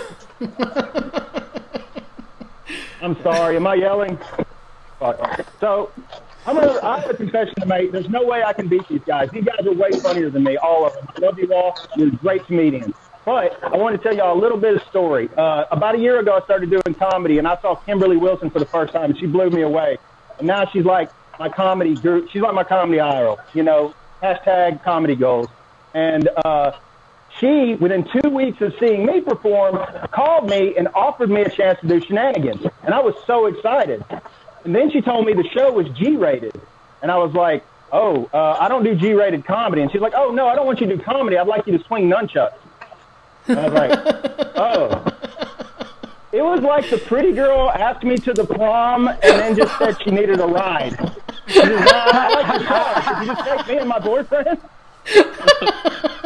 Speaker 7: I'm sorry, am I yelling? Fuck. So, I have a confession to make. There's no way I can beat these guys. These guys are way funnier than me, all of them. I love you all. You're great comedians. But I want to tell y'all a little bit of story. About a year ago, I started doing comedy, and I saw Kimberly Wilson for the first time, and she blew me away. And now she's like my comedy group. She's like my comedy idol, you know. # comedy goals. And she, within 2 weeks of seeing me perform, called me and offered me a chance to do Shenanigans. And I was so excited. And then she told me the show was G-rated. And I was like, I don't do G-rated comedy. And she's like, oh, no, I don't want you to do comedy. I'd like you to swing nunchucks. And I was like, oh. It was like the pretty girl asked me to the prom and then just said she needed a ride. She said, I like your car. Could you just take me and my boyfriend?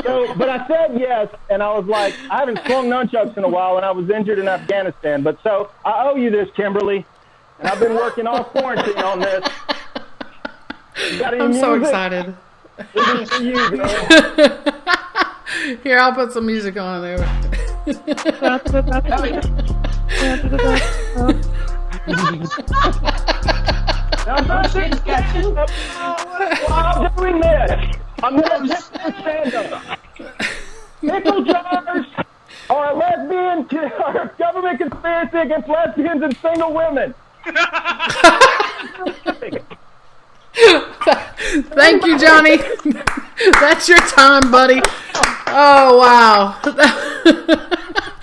Speaker 7: But I said yes, and I was like, I haven't swung nunchucks in a while, and I was injured in Afghanistan. But so I owe you this, Kimberly. and I've been working off quarantine on this.
Speaker 1: I'm so excited.
Speaker 7: This is for you, girl.
Speaker 1: Here, I'll put some music on there.
Speaker 7: Now, while I'm doing this, I'm going to tip this stand-up. Pickle jars are a government conspiracy against lesbians and single women.
Speaker 1: Thank you, Johnny. That's your time, buddy. Oh, wow.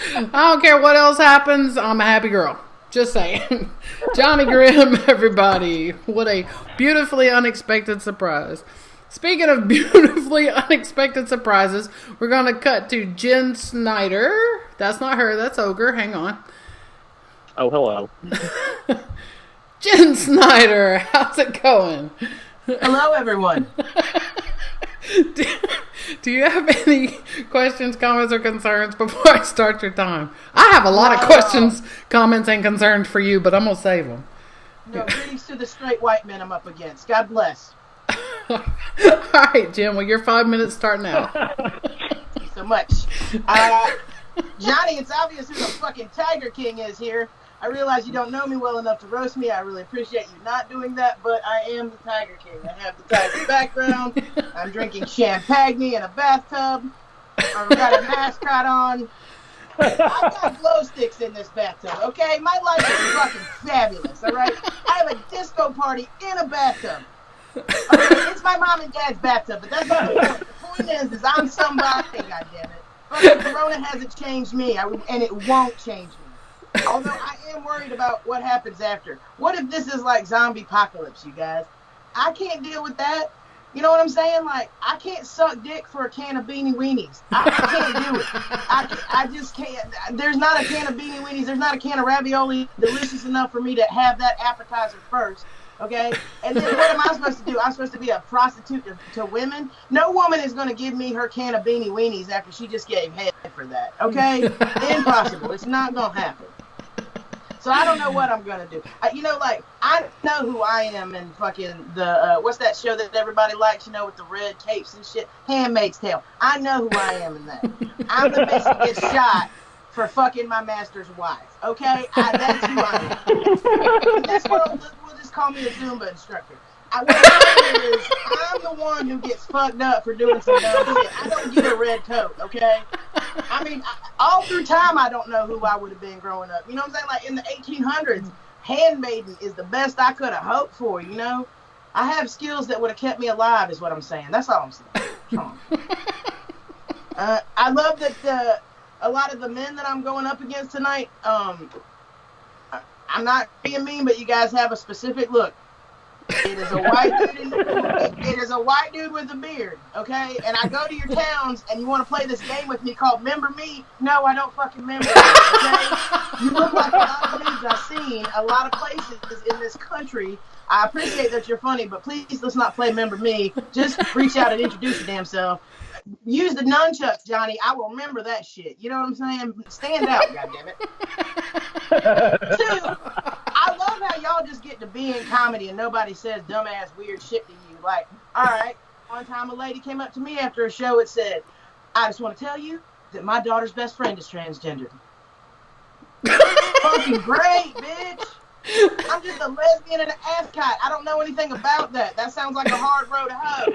Speaker 1: I don't care what else happens. I'm a happy girl. Just saying. Johnny Grimm, everybody. What a beautifully unexpected surprise. Speaking of beautifully unexpected surprises, we're going to cut to Jen Snyder. That's not her. That's Ogre. Hang on.
Speaker 6: Oh, hello.
Speaker 1: Jen Snyder, how's it going?
Speaker 8: Hello, everyone.
Speaker 1: Do you have any questions, comments, or concerns before I start your time? I have a lot of questions, comments, and concerns for you, but I'm going to save them.
Speaker 8: No, greetings to the straight white men I'm up against. God bless.
Speaker 1: All right, Jim. Well, your 5 minutes start now.
Speaker 8: Thank you so much. Johnny, it's obvious who the fucking Tiger King is here. I realize you don't know me well enough to roast me. I really appreciate you not doing that, but I am the Tiger King. I have the tiger background. I'm drinking champagne in a bathtub. I've got a mascot on. I've got glow sticks in this bathtub, okay? My life is fucking fabulous, all right? I have a disco party in a bathtub. Okay, it's my mom and dad's bathtub, but that's not the point. The point is I'm somebody, goddammit. Fucking Corona hasn't changed me, and it won't change me. Although I am worried about what happens after. What if this is like zombie apocalypse, you guys? I can't deal with that. You know what I'm saying? Like, I can't suck dick for a can of Beanie Weenies. I can't do it. I just can't. There's not a can of Beanie Weenies. There's not a can of ravioli delicious enough for me to have that appetizer first. Okay? And then what am I supposed to do? I'm supposed to be a prostitute to women? No woman is going to give me her can of Beanie Weenies after she just gave head for that. Okay? Impossible. It's not going to happen. So I don't know what I'm going to do. I know who I am in fucking the, what's that show that everybody likes, with the red capes and shit? Handmaid's Tale. I know who I am in that. I'm the bitch that gets shot for fucking my master's wife. Okay? That's who I am. That's what we'll just call me a Zumba instructor. What I'm saying is, I'm the one who gets fucked up for doing some dumb shit. I don't get a red coat, okay? I mean, all through time, I don't know who I would have been growing up. You know what I'm saying? Like, in the 1800s, handmaiden is the best I could have hoped for, I have skills that would have kept me alive, is what I'm saying. That's all I'm saying. Come on. I love that a lot of the men that I'm going up against tonight, I'm not being mean, but you guys have a specific look. It is a white dude. It is a white dude with a beard, okay? And I go to your towns, and you want to play this game with me called "Member Me"? No, I don't fucking remember. Okay? You look like a lot of dudes I've seen a lot of places in this country. I appreciate that you're funny, but please let's not play "Member Me." Just reach out and introduce your damn self. Use the nunchucks, Johnny. I will remember that shit. You know what I'm saying? Stand out, goddammit. Two, I love how y'all just get to be in comedy and nobody says dumbass weird shit to you. Like, all right, one time a lady came up to me after a show and said, I just want to tell you that my daughter's best friend is transgendered. Fucking great, bitch. I'm just a lesbian and an ascot. I don't know anything about that. That sounds like a hard road to hoe.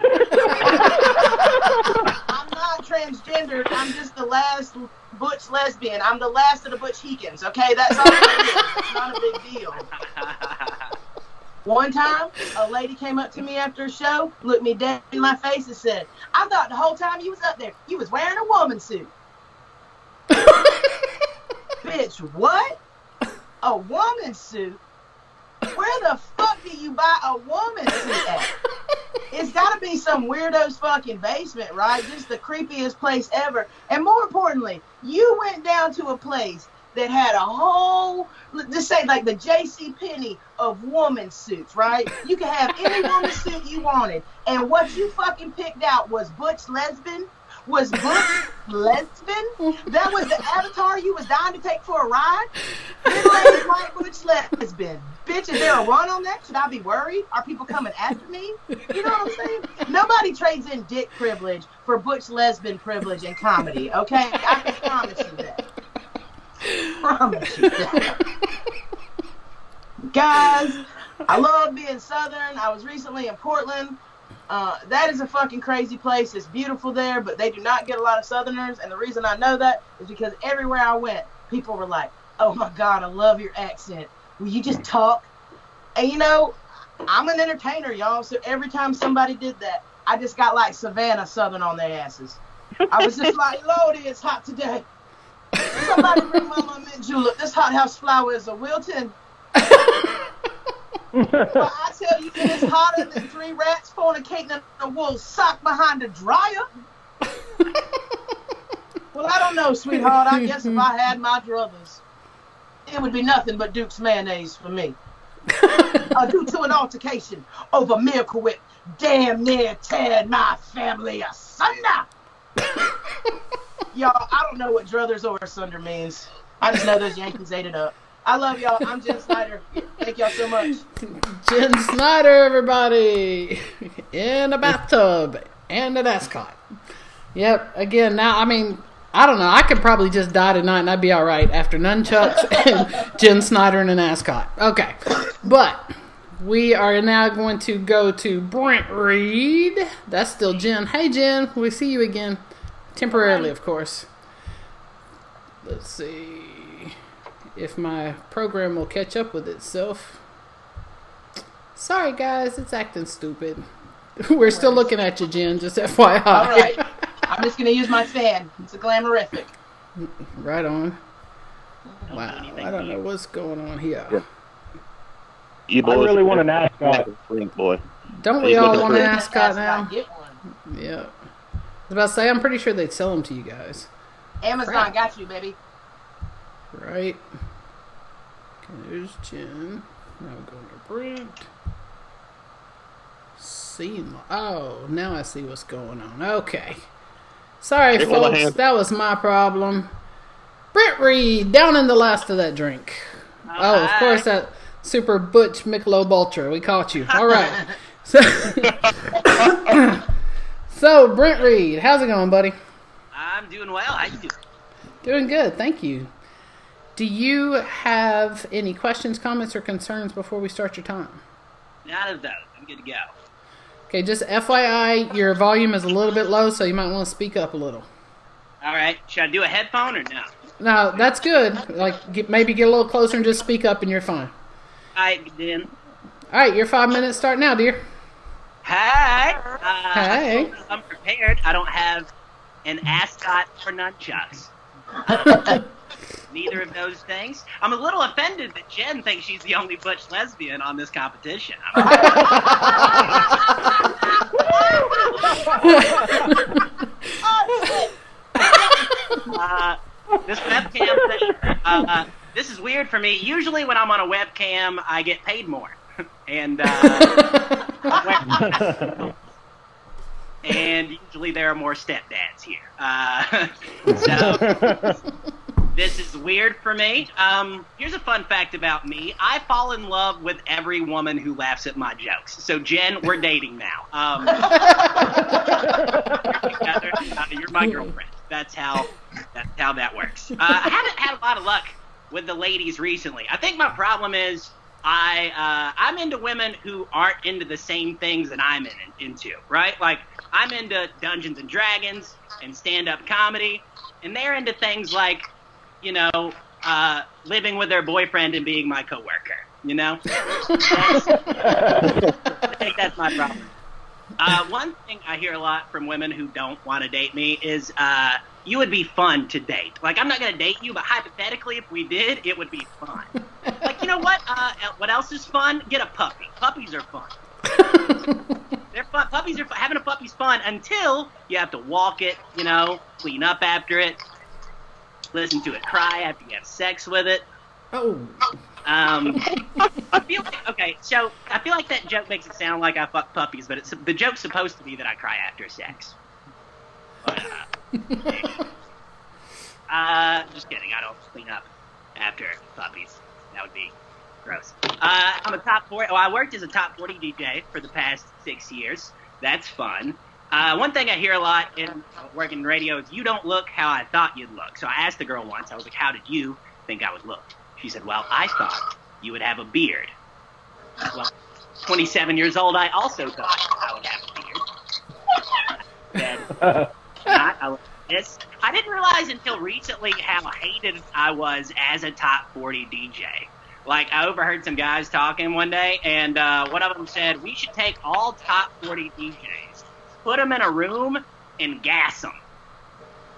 Speaker 8: I'm not transgendered. I'm just the last butch lesbian. I'm the last of the butch Heekins, okay? That's all it is. It's not a big deal. One time, a lady came up to me after a show, looked me dead in my face and said, I thought the whole time you was up there, you was wearing a woman suit. Bitch, what? A woman suit? Where the fuck do you buy a woman suit at? It's gotta be some weirdo's fucking basement, right? Just the creepiest place ever. And more importantly, you went down to a place that had a whole, just say like the JCPenney of woman suits, right? You could have any woman suit you wanted. And what you fucking picked out was butch lesbian? Was butch lesbian? That was the avatar you was dying to take for a ride? Middle-aged white butch lesbian. Bitch, is there a run on that? Should I be worried? Are people coming after me? You know what I'm saying? Nobody trades in dick privilege for butch lesbian privilege in comedy, okay? I can promise you that. Promise you that. Guys, I love being Southern. I was recently in Portland. That is a fucking crazy place. It's beautiful there, but they do not get a lot of Southerners. And the reason I know that is because everywhere I went, people were like, oh my God, I love your accent. Will you just talk? And you know, I'm an entertainer, y'all. So every time somebody did that, I just got like Savannah Southern on their asses. I was just like, Lordy, it's hot today. Somebody bring Mama mint julep. This hothouse flower is a Wilton. Well, I tell you, it is hotter than 3 rats fornicating in a wool sock behind a dryer. Well, I don't know, sweetheart. I guess if I had my druthers, it would be nothing but Duke's mayonnaise for me. Due to an altercation over Miracle Whip, damn near teared my family asunder. Y'all, I don't know what druthers or asunder means. I just know those Yankees ate it up. I love y'all. I'm Jen Snyder. Thank y'all so much.
Speaker 1: Jen Snyder, everybody. In a bathtub and an ascot. Yep. Again, now, I mean, I don't know. I could probably just die tonight and I'd be all right after nunchucks and Jen Snyder and an ascot. Okay. But we are now going to go to Brent Reed. That's still Jen. Hey, Jen. We see you again. Temporarily, of course. Let's see if my program will catch up with itself. Sorry, guys. It's acting stupid. We're still looking at you, Jen. Just FYI.
Speaker 8: All right. I'm just going to use my fan. It's a glamorific.
Speaker 1: Right on. Wow. I don't know what's going on here.
Speaker 6: You
Speaker 7: I really want an ascot.
Speaker 6: Boy.
Speaker 1: Don't we all want an ascot
Speaker 8: Ascot,
Speaker 1: now?
Speaker 8: get one.
Speaker 1: Yeah. I was about to say, I'm pretty sure they'd sell them to you guys.
Speaker 8: Amazon
Speaker 1: Crap.
Speaker 8: got you, baby.
Speaker 1: Right. Okay, there's Jen. Now we're going to Brent. Oh, now I see what's going on. Okay. Sorry, folks. That was my problem. Brent Reed, down in the last of that drink. Oh, of course, that super butch Michelob Ultra. We caught you. All right. So, Brent Reed, how's it going, buddy?
Speaker 9: I'm doing well. How you doing?
Speaker 1: Doing good, thank you. Do you have any questions, comments, or concerns before we start your time?
Speaker 9: None of those. I'm good to go.
Speaker 1: Okay, just FYI, your volume is a little bit low, so you might want to speak up a little.
Speaker 9: All right. Should I do a headphone or no?
Speaker 1: No, that's good. Like, maybe get a little closer and just speak up, and you're fine.
Speaker 9: All right, then.
Speaker 1: All right, your 5 minutes start now, dear.
Speaker 9: Hey.
Speaker 1: Hey.
Speaker 9: I'm prepared. I don't have an ascot or nunchucks. Neither of those things. I'm a little offended that Jen thinks she's the only butch lesbian on this competition. This webcam thing, this is weird for me. Usually when I'm on a webcam, I get paid more. And usually there are more stepdads here. So this is weird for me. Here's a fun fact about me. I fall in love with every woman who laughs at my jokes. So, Jen, we're dating now. You're my girlfriend. That's how that works. I haven't had a lot of luck with the ladies recently. I think my problem is I'm into women who aren't into the same things that I'm into, right? Like, I'm into Dungeons and Dragons and stand-up comedy, and they're into things like, you know, living with their boyfriend and being my coworker, you know? I think that's my problem. One thing I hear a lot from women who don't want to date me is, you would be fun to date. Like, I'm not going to date you, but hypothetically, if we did, it would be fun. Like, you know what? What else is fun? Get a puppy. Puppies are fun. They're fun. Puppies are fun. Having a puppy's fun until you have to walk it, you know, clean up after it, listen to it cry after you have sex with it.
Speaker 1: Oh.
Speaker 9: I feel like that joke makes it sound like I fuck puppies, but the joke's supposed to be that I cry after sex. But, just kidding. I don't clean up after puppies. That would be Gross. I'm a top 40. Oh, I worked as a top 40 DJ for the past 6 years. That's fun. One thing I hear a lot in working in radio is you don't look how I thought you'd look. So I asked the girl once, I was like, how did you think I would look? She said, well, I thought you would have a beard. Well, 27 years old, I also thought I would have a beard. I look like this. I didn't realize until recently how hated I was as a top 40 DJ. Like, I overheard some guys talking one day, and one of them said, we should take all top 40 DJs, put them in a room, and gas them.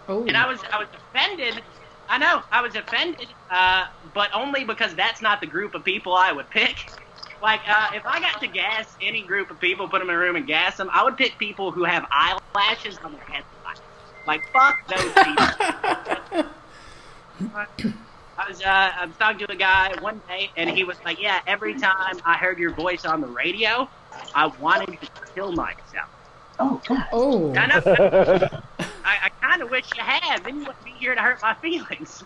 Speaker 1: Oh.
Speaker 9: And I was offended. I know, I was offended, but only because that's not the group of people I would pick. Like, if I got to gas any group of people, put them in a room and gas them, I would pick people who have eyelashes on their head. Like, fuck those people. I was talking to a guy one day, and he was like, yeah, every time I heard your voice on the radio, I wanted to kill myself.
Speaker 8: Oh, God.
Speaker 1: Oh.
Speaker 9: I know. I kind of wish you had. Then you wouldn't be here to hurt my feelings.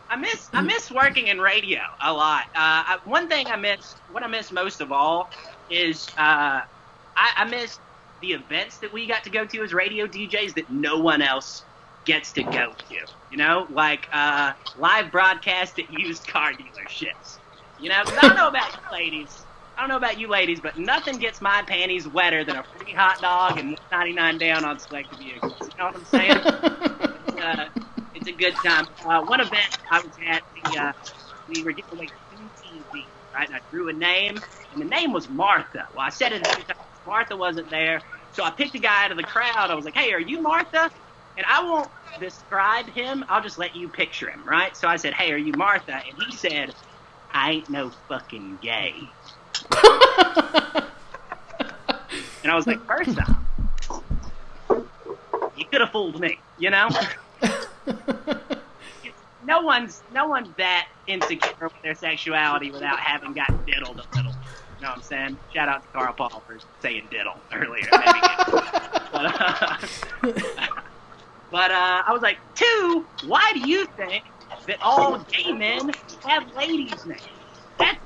Speaker 9: I miss working in radio a lot. One thing what I miss most of all is I miss the events that we got to go to as radio DJs that no one else gets to go to. You know, like live broadcast at used car dealerships. You know, 'cause I don't know about you ladies, but nothing gets my panties wetter than a free hot dog and $1.99 down on selected vehicles. You know what I'm saying? It's a good time. One event I was at, we were giving away 2 TVs, right? And I drew a name, and the name was Martha. Well, I said it a few times. Martha wasn't there, so I picked a guy out of the crowd. I was like, hey, are you Martha? And I won't describe him. I'll just let you picture him, right? So I said, hey, are you Martha? And he said, I ain't no fucking gay. And I was like, first off, you could have fooled me, you know? No one's that insecure with their sexuality without having gotten diddled a little. You know what I'm saying? Shout out to Carl Paul for saying diddle earlier. But I was like, 2, why do you think that all gay men have ladies' names? That's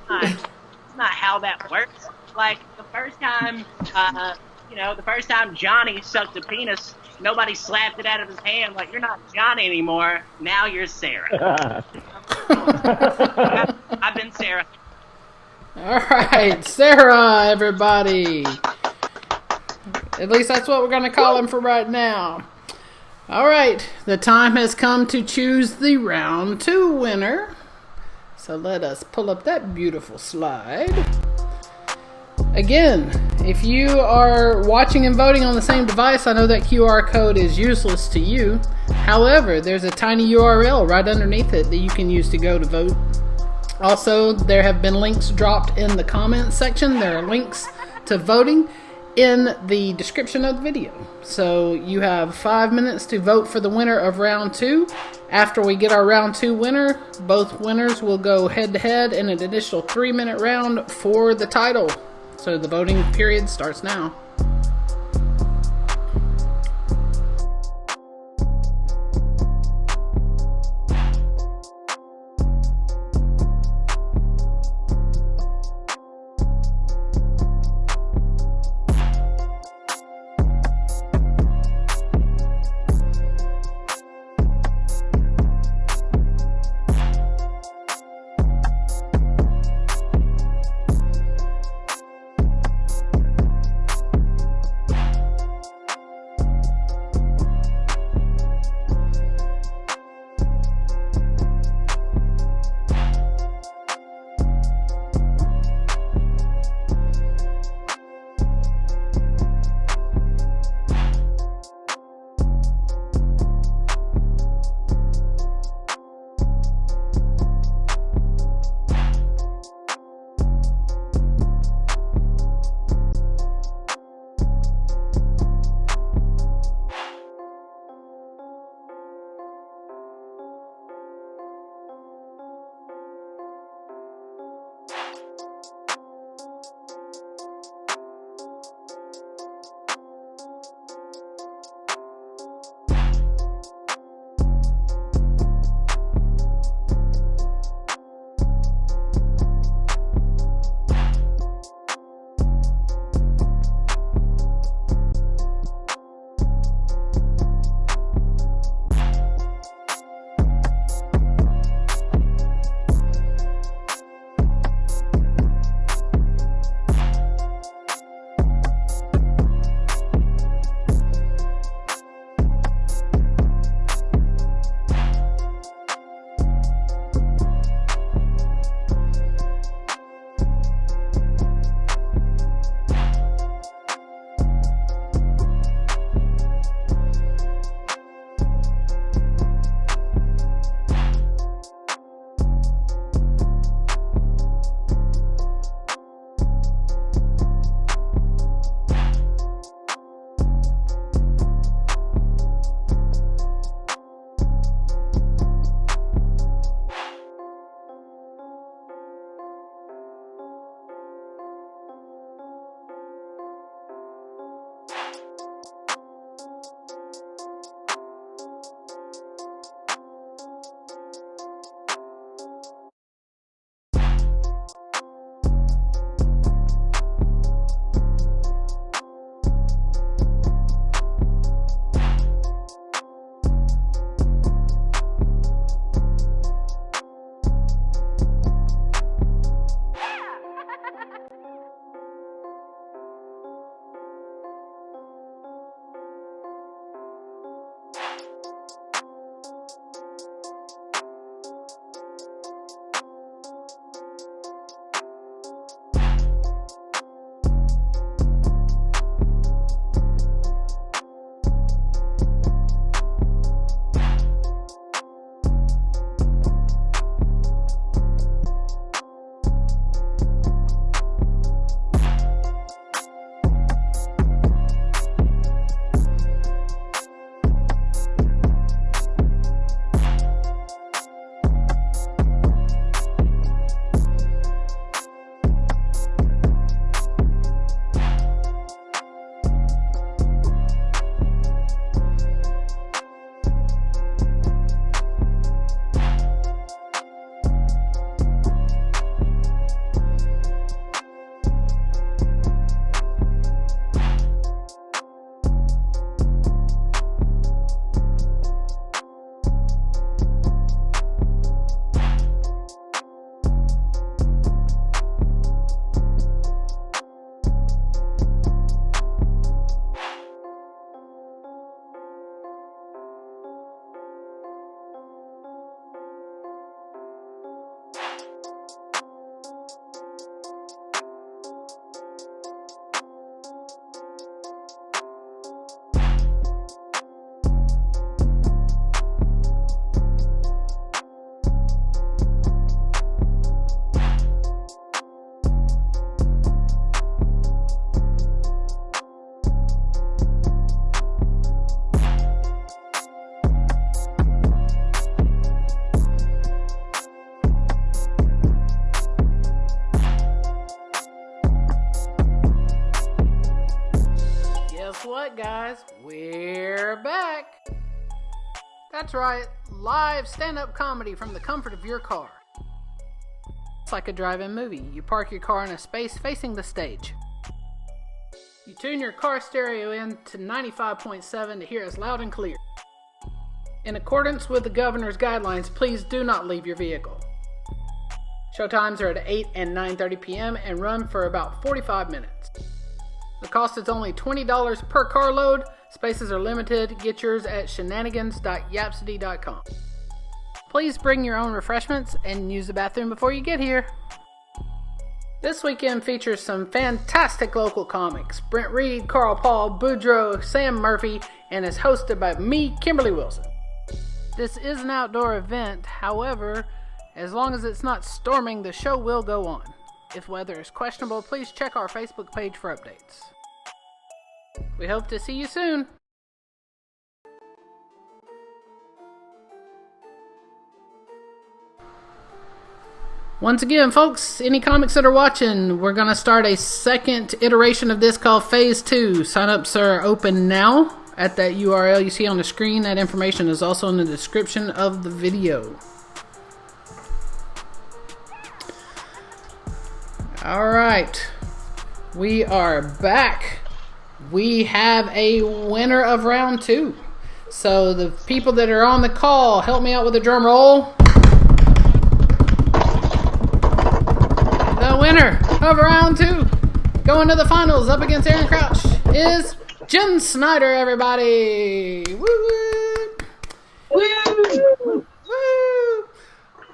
Speaker 9: not how that works. Like, the first time Johnny sucked a penis, nobody slapped it out of his hand like, you're not Johnny anymore, now you're Sarah. I've been Sarah.
Speaker 1: All right, Sarah, everybody. At least that's what we're going to call him for right now. All right, the time has come to choose the round 2 winner. So let us pull up that beautiful slide. Again, if you are watching and voting on the same device, I know that QR code is useless to you. However, there's a tiny URL right underneath it that you can use to go to vote. Also, there have been links dropped in the comments section. There are links to voting in the description of the video. So you have 5 minutes to vote for the winner of round 2. After we get our round 2 winner, both winners will go head to head in an additional 3-minute round for the title. So the voting period starts now. what, guys? We're back. That's right, live stand-up comedy from the comfort of your car. It's like a drive-in movie. You park your car in a space facing the stage. You tune your car stereo in to 95.7 to hear us loud and clear. In accordance with the governor's guidelines, please do not leave your vehicle. Showtimes are at 8 and 9:30 p.m. and run for about 45 minutes. The cost is only $20 per carload. Spaces are limited. Get yours at shenanigans.sshv.square.site. Please bring your own refreshments and use the bathroom before you get here. This weekend features some fantastic local comics. Brent Reed, Carl Paul, Boudreaux, Sam Murphy, and is hosted by me, Kimberly Wilson. This is an outdoor event, however, as long as it's not storming, the show will go on. If weather is questionable, please check our Facebook page for updates. We hope to see you soon. Once again, folks, any comics that are watching, we're going to start a second iteration of this called Phase 2. Sign-ups are open now at that URL you see on the screen. That information is also in the description of the video. Alright, we are back. We have a winner of round 2. So the people that are on the call, help me out with a drum roll. The winner of round 2, going to the finals up against Erin Crouch, is Jen Snyder, everybody. Woo! Woo! Woo!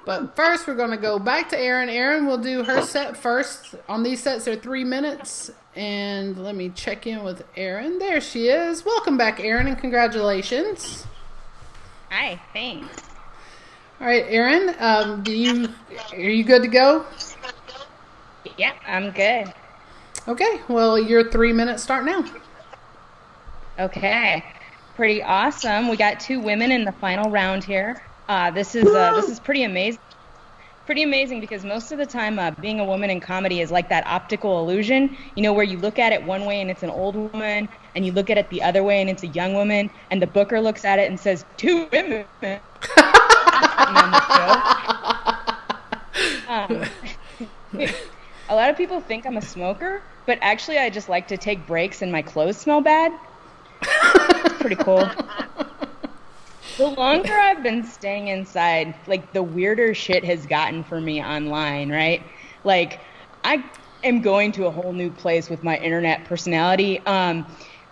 Speaker 1: But first, we're going to go back to Erin. Erin will do her set first. On these sets, they're 3 minutes. And let me check in with Erin. There she is. Welcome back, Erin, and congratulations.
Speaker 2: Hi, thanks.
Speaker 1: All right, Erin, are you good to go?
Speaker 2: Yeah, I'm good.
Speaker 1: Okay, well, your 3 minutes start now.
Speaker 2: Okay, pretty awesome. We got 2 women in the final round here. This is pretty amazing. Pretty amazing because most of the time being a woman in comedy is like that optical illusion, you know, where you look at it one way and it's an old woman, and you look at it the other way and it's a young woman, and the booker looks at it and says, 2 women. A lot of people think I'm a smoker, but actually I just like to take breaks and my clothes smell bad. It's pretty cool. The longer I've been staying inside, like, the weirder shit has gotten for me online, right? Like, I am going to a whole new place with my internet personality.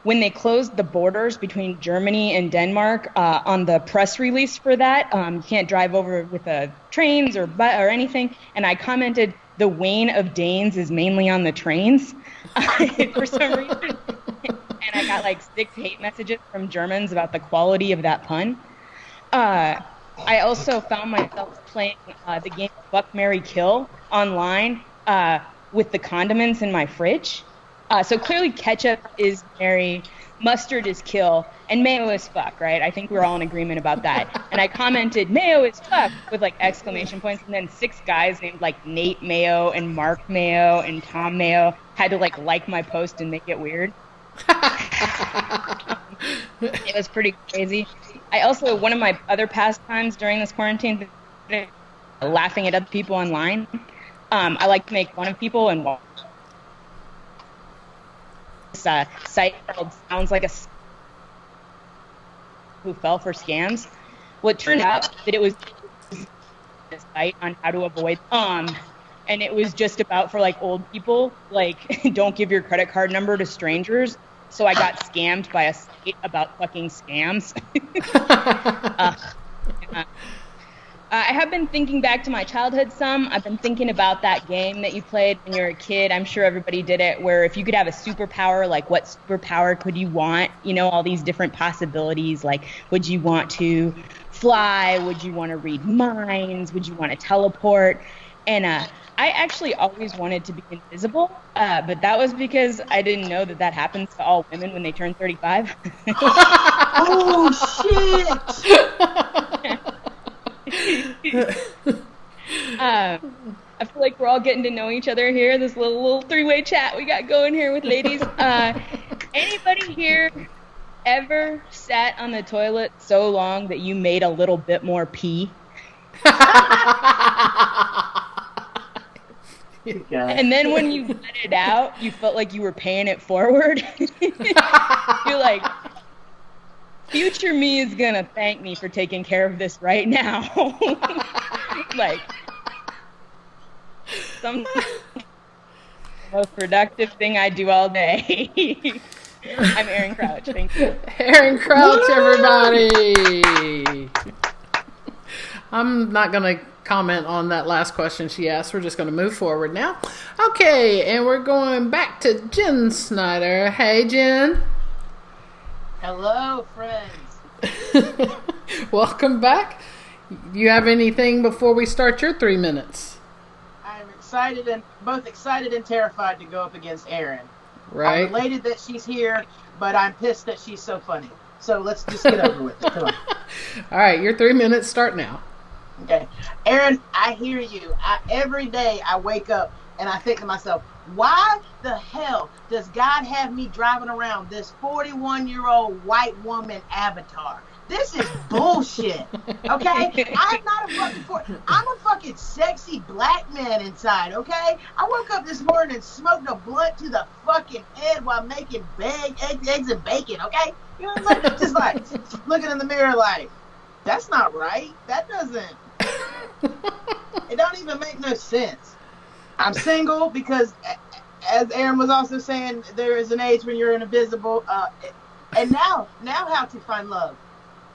Speaker 2: When they closed the borders between Germany and Denmark, on the press release for that, you can't drive over with trains or anything, and I commented, the wane of Danes is mainly on the trains, for some reason. And I got like 6 hate messages from Germans about the quality of that pun. I also found myself playing the game Fuck, Marry, Kill online with the condiments in my fridge. So clearly ketchup is marry, mustard is kill, and mayo is fuck, right? I think we're all in agreement about that. And I commented, mayo is fuck, with like exclamation points, and then 6 guys named like Nate Mayo and Mark Mayo and Tom Mayo had to like my post and make it weird. It was pretty crazy. I also, one of my other pastimes during this quarantine, laughing at other people online. I like to make fun of people and this site called Sounds Like a Who Fell for Scams. Well, it turned out that it was a site on how to avoid and it was just about for like old people, like don't give your credit card number to strangers. So I got scammed by a site about fucking scams. I have been thinking back to my childhood some. I've been thinking about that game that you played when you were a kid. I'm sure everybody did it, where if you could have a superpower, like what superpower could you want? You know, all these different possibilities. Like, would you want to fly? Would you want to read minds? Would you want to teleport? And I actually always wanted to be invisible, but that was because I didn't know that happens to all women when they turn 35.
Speaker 8: Oh, shit!
Speaker 2: I feel like we're all getting to know each other here. This little 3-way chat we got going here with ladies. Anybody here ever sat on the toilet so long that you made a little bit more pee? And then when you let it out, you felt like you were paying it forward. You're like, future me is gonna thank me for taking care of this right now. Like, the most productive thing I do all day. I'm Erin Crouch. Thank you.
Speaker 1: Erin Crouch, everybody. I'm not going to comment on that last question she asked. We're just going to move forward now. Okay, and we're going back to Jen Snyder. Hey, Jen.
Speaker 8: Hello, friends.
Speaker 1: Welcome back. Do you have anything before we start your 3 minutes?
Speaker 8: I'm both excited and terrified to go up against Erin.
Speaker 1: Right.
Speaker 8: I'm elated that she's here, but I'm pissed that she's so funny. So let's just get over with it. Come on.
Speaker 1: All right, your 3 minutes start now.
Speaker 8: Okay. Erin, I hear you. Every day I wake up and I think to myself, why the hell does God have me driving around this 41-year-old white woman avatar? This is bullshit. Okay? I'm a fucking sexy black man inside, okay? I woke up this morning and smoked a blunt to the fucking head while making eggs and bacon, okay? You know what I'm saying? Just like looking in the mirror like, that's not right. That doesn't. It don't even make no sense. I'm single because, as Erin was also saying, there is an age when you're invisible. And now how to find love.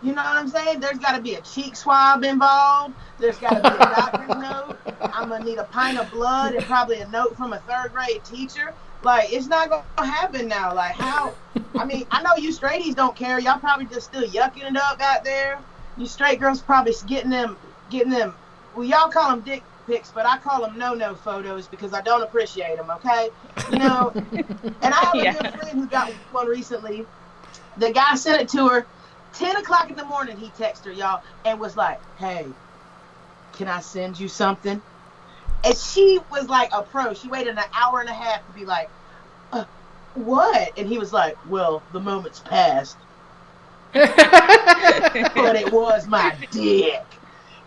Speaker 8: You know what I'm saying? There's got to be a cheek swab involved. There's got to be a doctor's note. I'm going to need a pint of blood and probably a note from a third grade teacher. Like, it's not going to happen now. Like, how? I mean, I know you straighties don't care. Y'all probably just still yucking it up out there. You straight girls probably getting them, well, y'all call them dick pics, but I call them no-no photos because I don't appreciate them, okay? You know, and I have a good friend who got one recently. The guy sent it to her. 10 o'clock in the morning, he texted her, y'all, and was like, hey, can I send you something? And she was like a pro. She waited an hour and a half to be like, what? And he was like, well, the moment's passed. But it was my dick.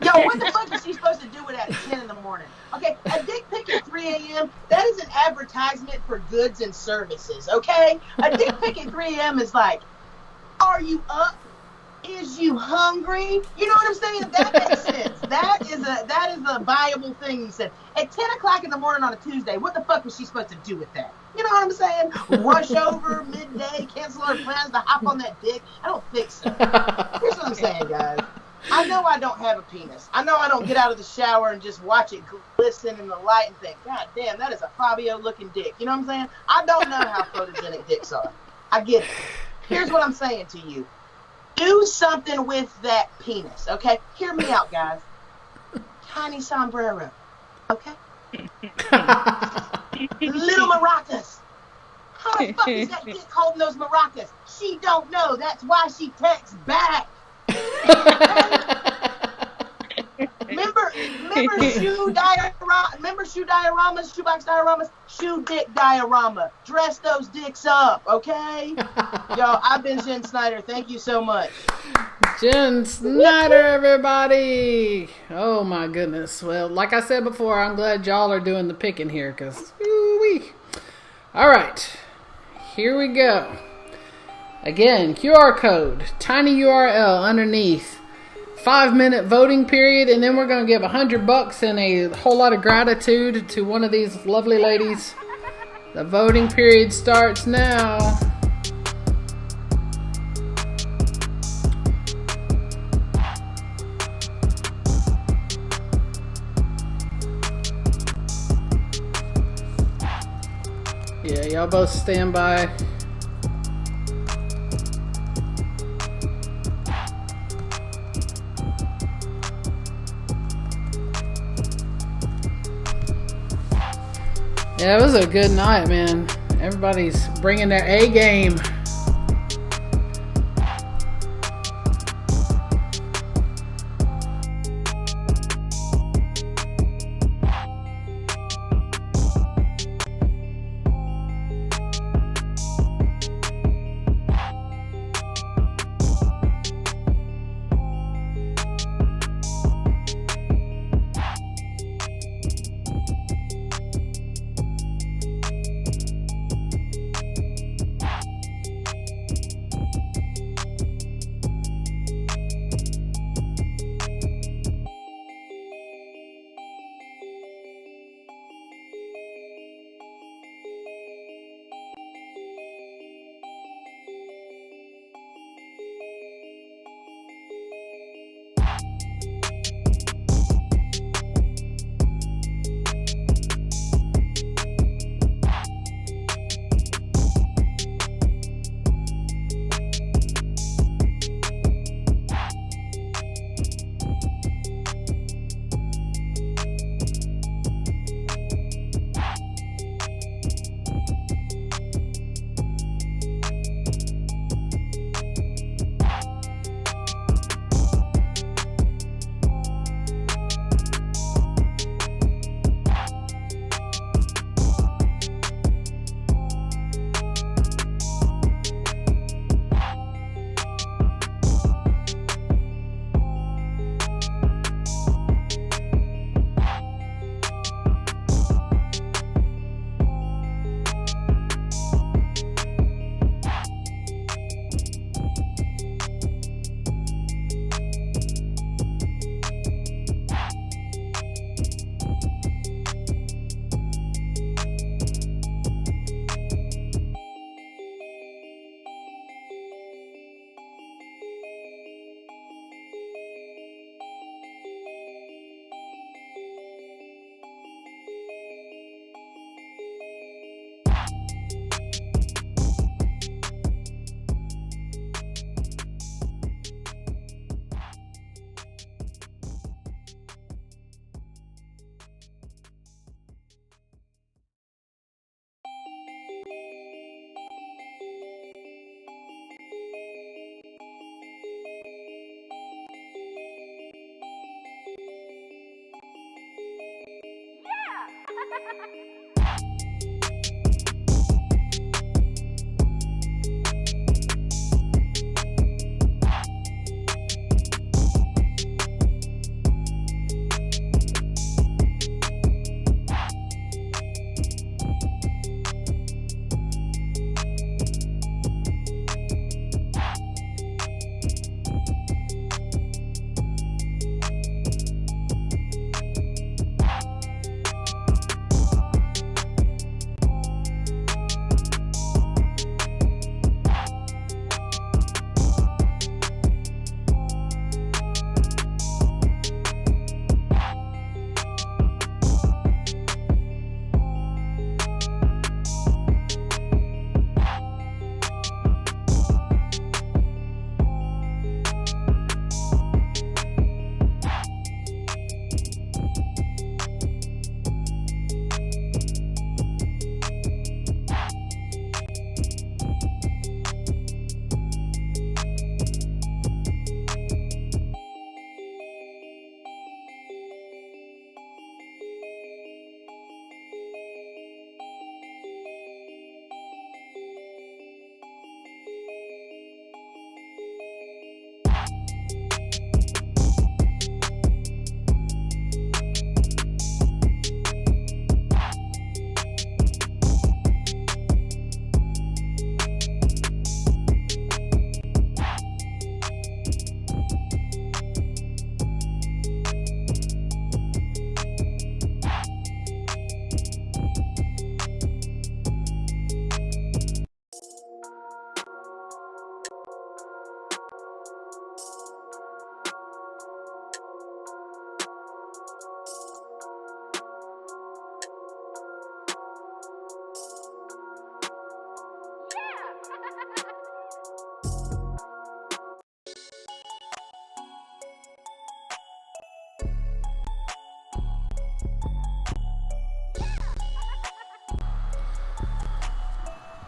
Speaker 8: Yo, what the fuck is she supposed to do with that at 10 in the morning? Okay, a dick pic at 3 a.m., that is an advertisement for goods and services, okay? A dick pic at 3 a.m. is like, are you up? Is you hungry? You know what I'm saying? That makes sense. That is a viable thing you said. At 10 o'clock in the morning on a Tuesday, what the fuck was she supposed to do with that? You know what I'm saying? Rush over midday, cancel her plans to hop on that dick? I don't think so. Here's what I'm saying, guys. I know I don't have a penis. I know I don't get out of the shower and just watch it glisten in the light and think, God damn, that is a Fabio-looking dick. You know what I'm saying? I don't know how photogenic dicks are. I get it. Here's what I'm saying to you. Do something with that penis, okay? Hear me out, guys. Tiny sombrero, okay? Little maracas. How the fuck is that dick holding those maracas? She don't know. That's why she texts back. Remember shoebox dioramas, shoe dick diorama. Dress those dicks up, okay? Yo, I've been Jen Snyder. Thank you so much.
Speaker 1: Jen Snyder, everybody. Oh my goodness. Well, like I said before, I'm glad y'all are doing the picking here, because all right, here we go. Again, QR code, tiny URL underneath, 5-minute voting period, and then we're going to give $100 and a whole lot of gratitude to one of these lovely ladies. The voting period starts now. Yeah, y'all both stand by. Yeah, it was a good night, man. Everybody's bringing their A game.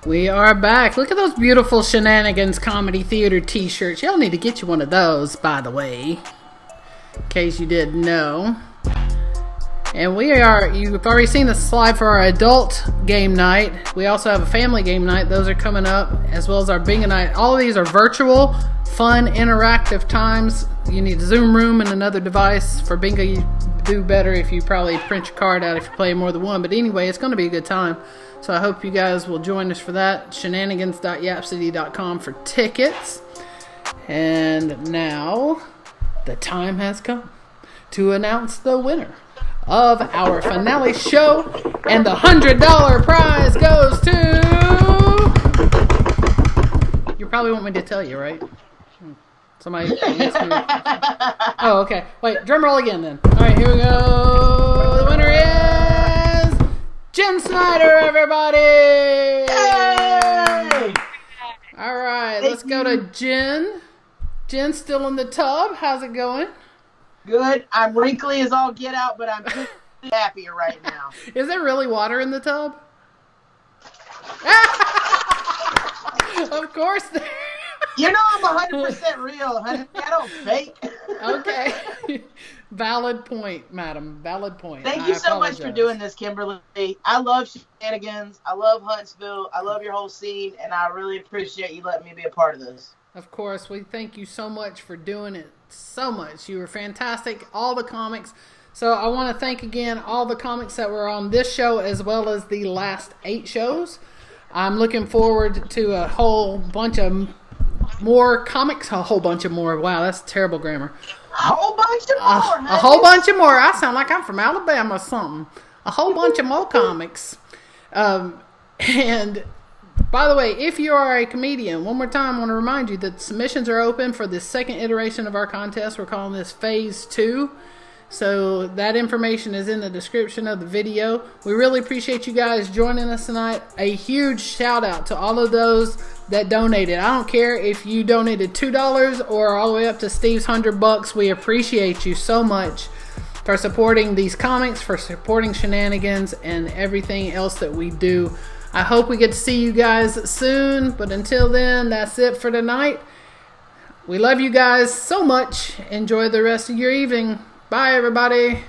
Speaker 1: We are back. Look at those beautiful Shenanigans Comedy Theater t-shirts. Y'all need to get you one of those, by the way, in case you didn't know. And you've already seen the slide for our adult game night. We also have a family game night. Those are coming up, as well as our bingo night. All of these are virtual, fun, interactive times. You need a Zoom room and another device. For bingo, you do better if you probably print your card out if you play more than one. But anyway, it's going to be a good time. So I hope you guys will join us for that. Shenanigans.yapcity.com for tickets. And now the time has come to announce the winner of our finale show. And the $100 prize goes to... You probably want me to tell you, right? Somebody asked me. Oh, okay. Wait, drum roll again then. All right, here we go. The winner is Jen Snyder, everybody!
Speaker 8: Yay!
Speaker 1: All right, let's go to Jen. Jen's still in the tub. How's it going?
Speaker 8: Good. I'm wrinkly as all get out, but I'm pretty happier right now.
Speaker 1: Is there really water in the tub? Of course there.
Speaker 8: You know I'm 100% real, honey. I don't fake.
Speaker 1: Okay. Valid point, madam. Valid point.
Speaker 8: Thank you so much for doing this, Kimberly. I love Shenanigans. I love Huntsville. I love your whole scene, and I really appreciate you letting me be a part of this.
Speaker 1: Of course. We thank you so much for doing it so much. You were fantastic. All the comics. So I want to thank again all the comics that were on this show as well as the last 8 shows. I'm looking forward to a whole bunch of more comics. A whole bunch of more. Wow, that's terrible grammar.
Speaker 8: A whole bunch of more.
Speaker 1: A whole bunch of more. I sound like I'm from Alabama or something. A whole bunch of more comics. And by the way, if you are a comedian, one more time I want to remind you that submissions are open for the second iteration of our contest. We're calling this Phase 2. So that information is in the description of the video. We really appreciate you guys joining us tonight. A huge shout out to all of those that donated. I don't care if you donated $2 or all the way up to Steve's $100. We appreciate you so much for supporting these comics, for supporting Shenanigans and everything else that we do. I hope we get to see you guys soon, but until then, that's it for tonight. We love you guys so much. Enjoy the rest of your evening. Bye, everybody.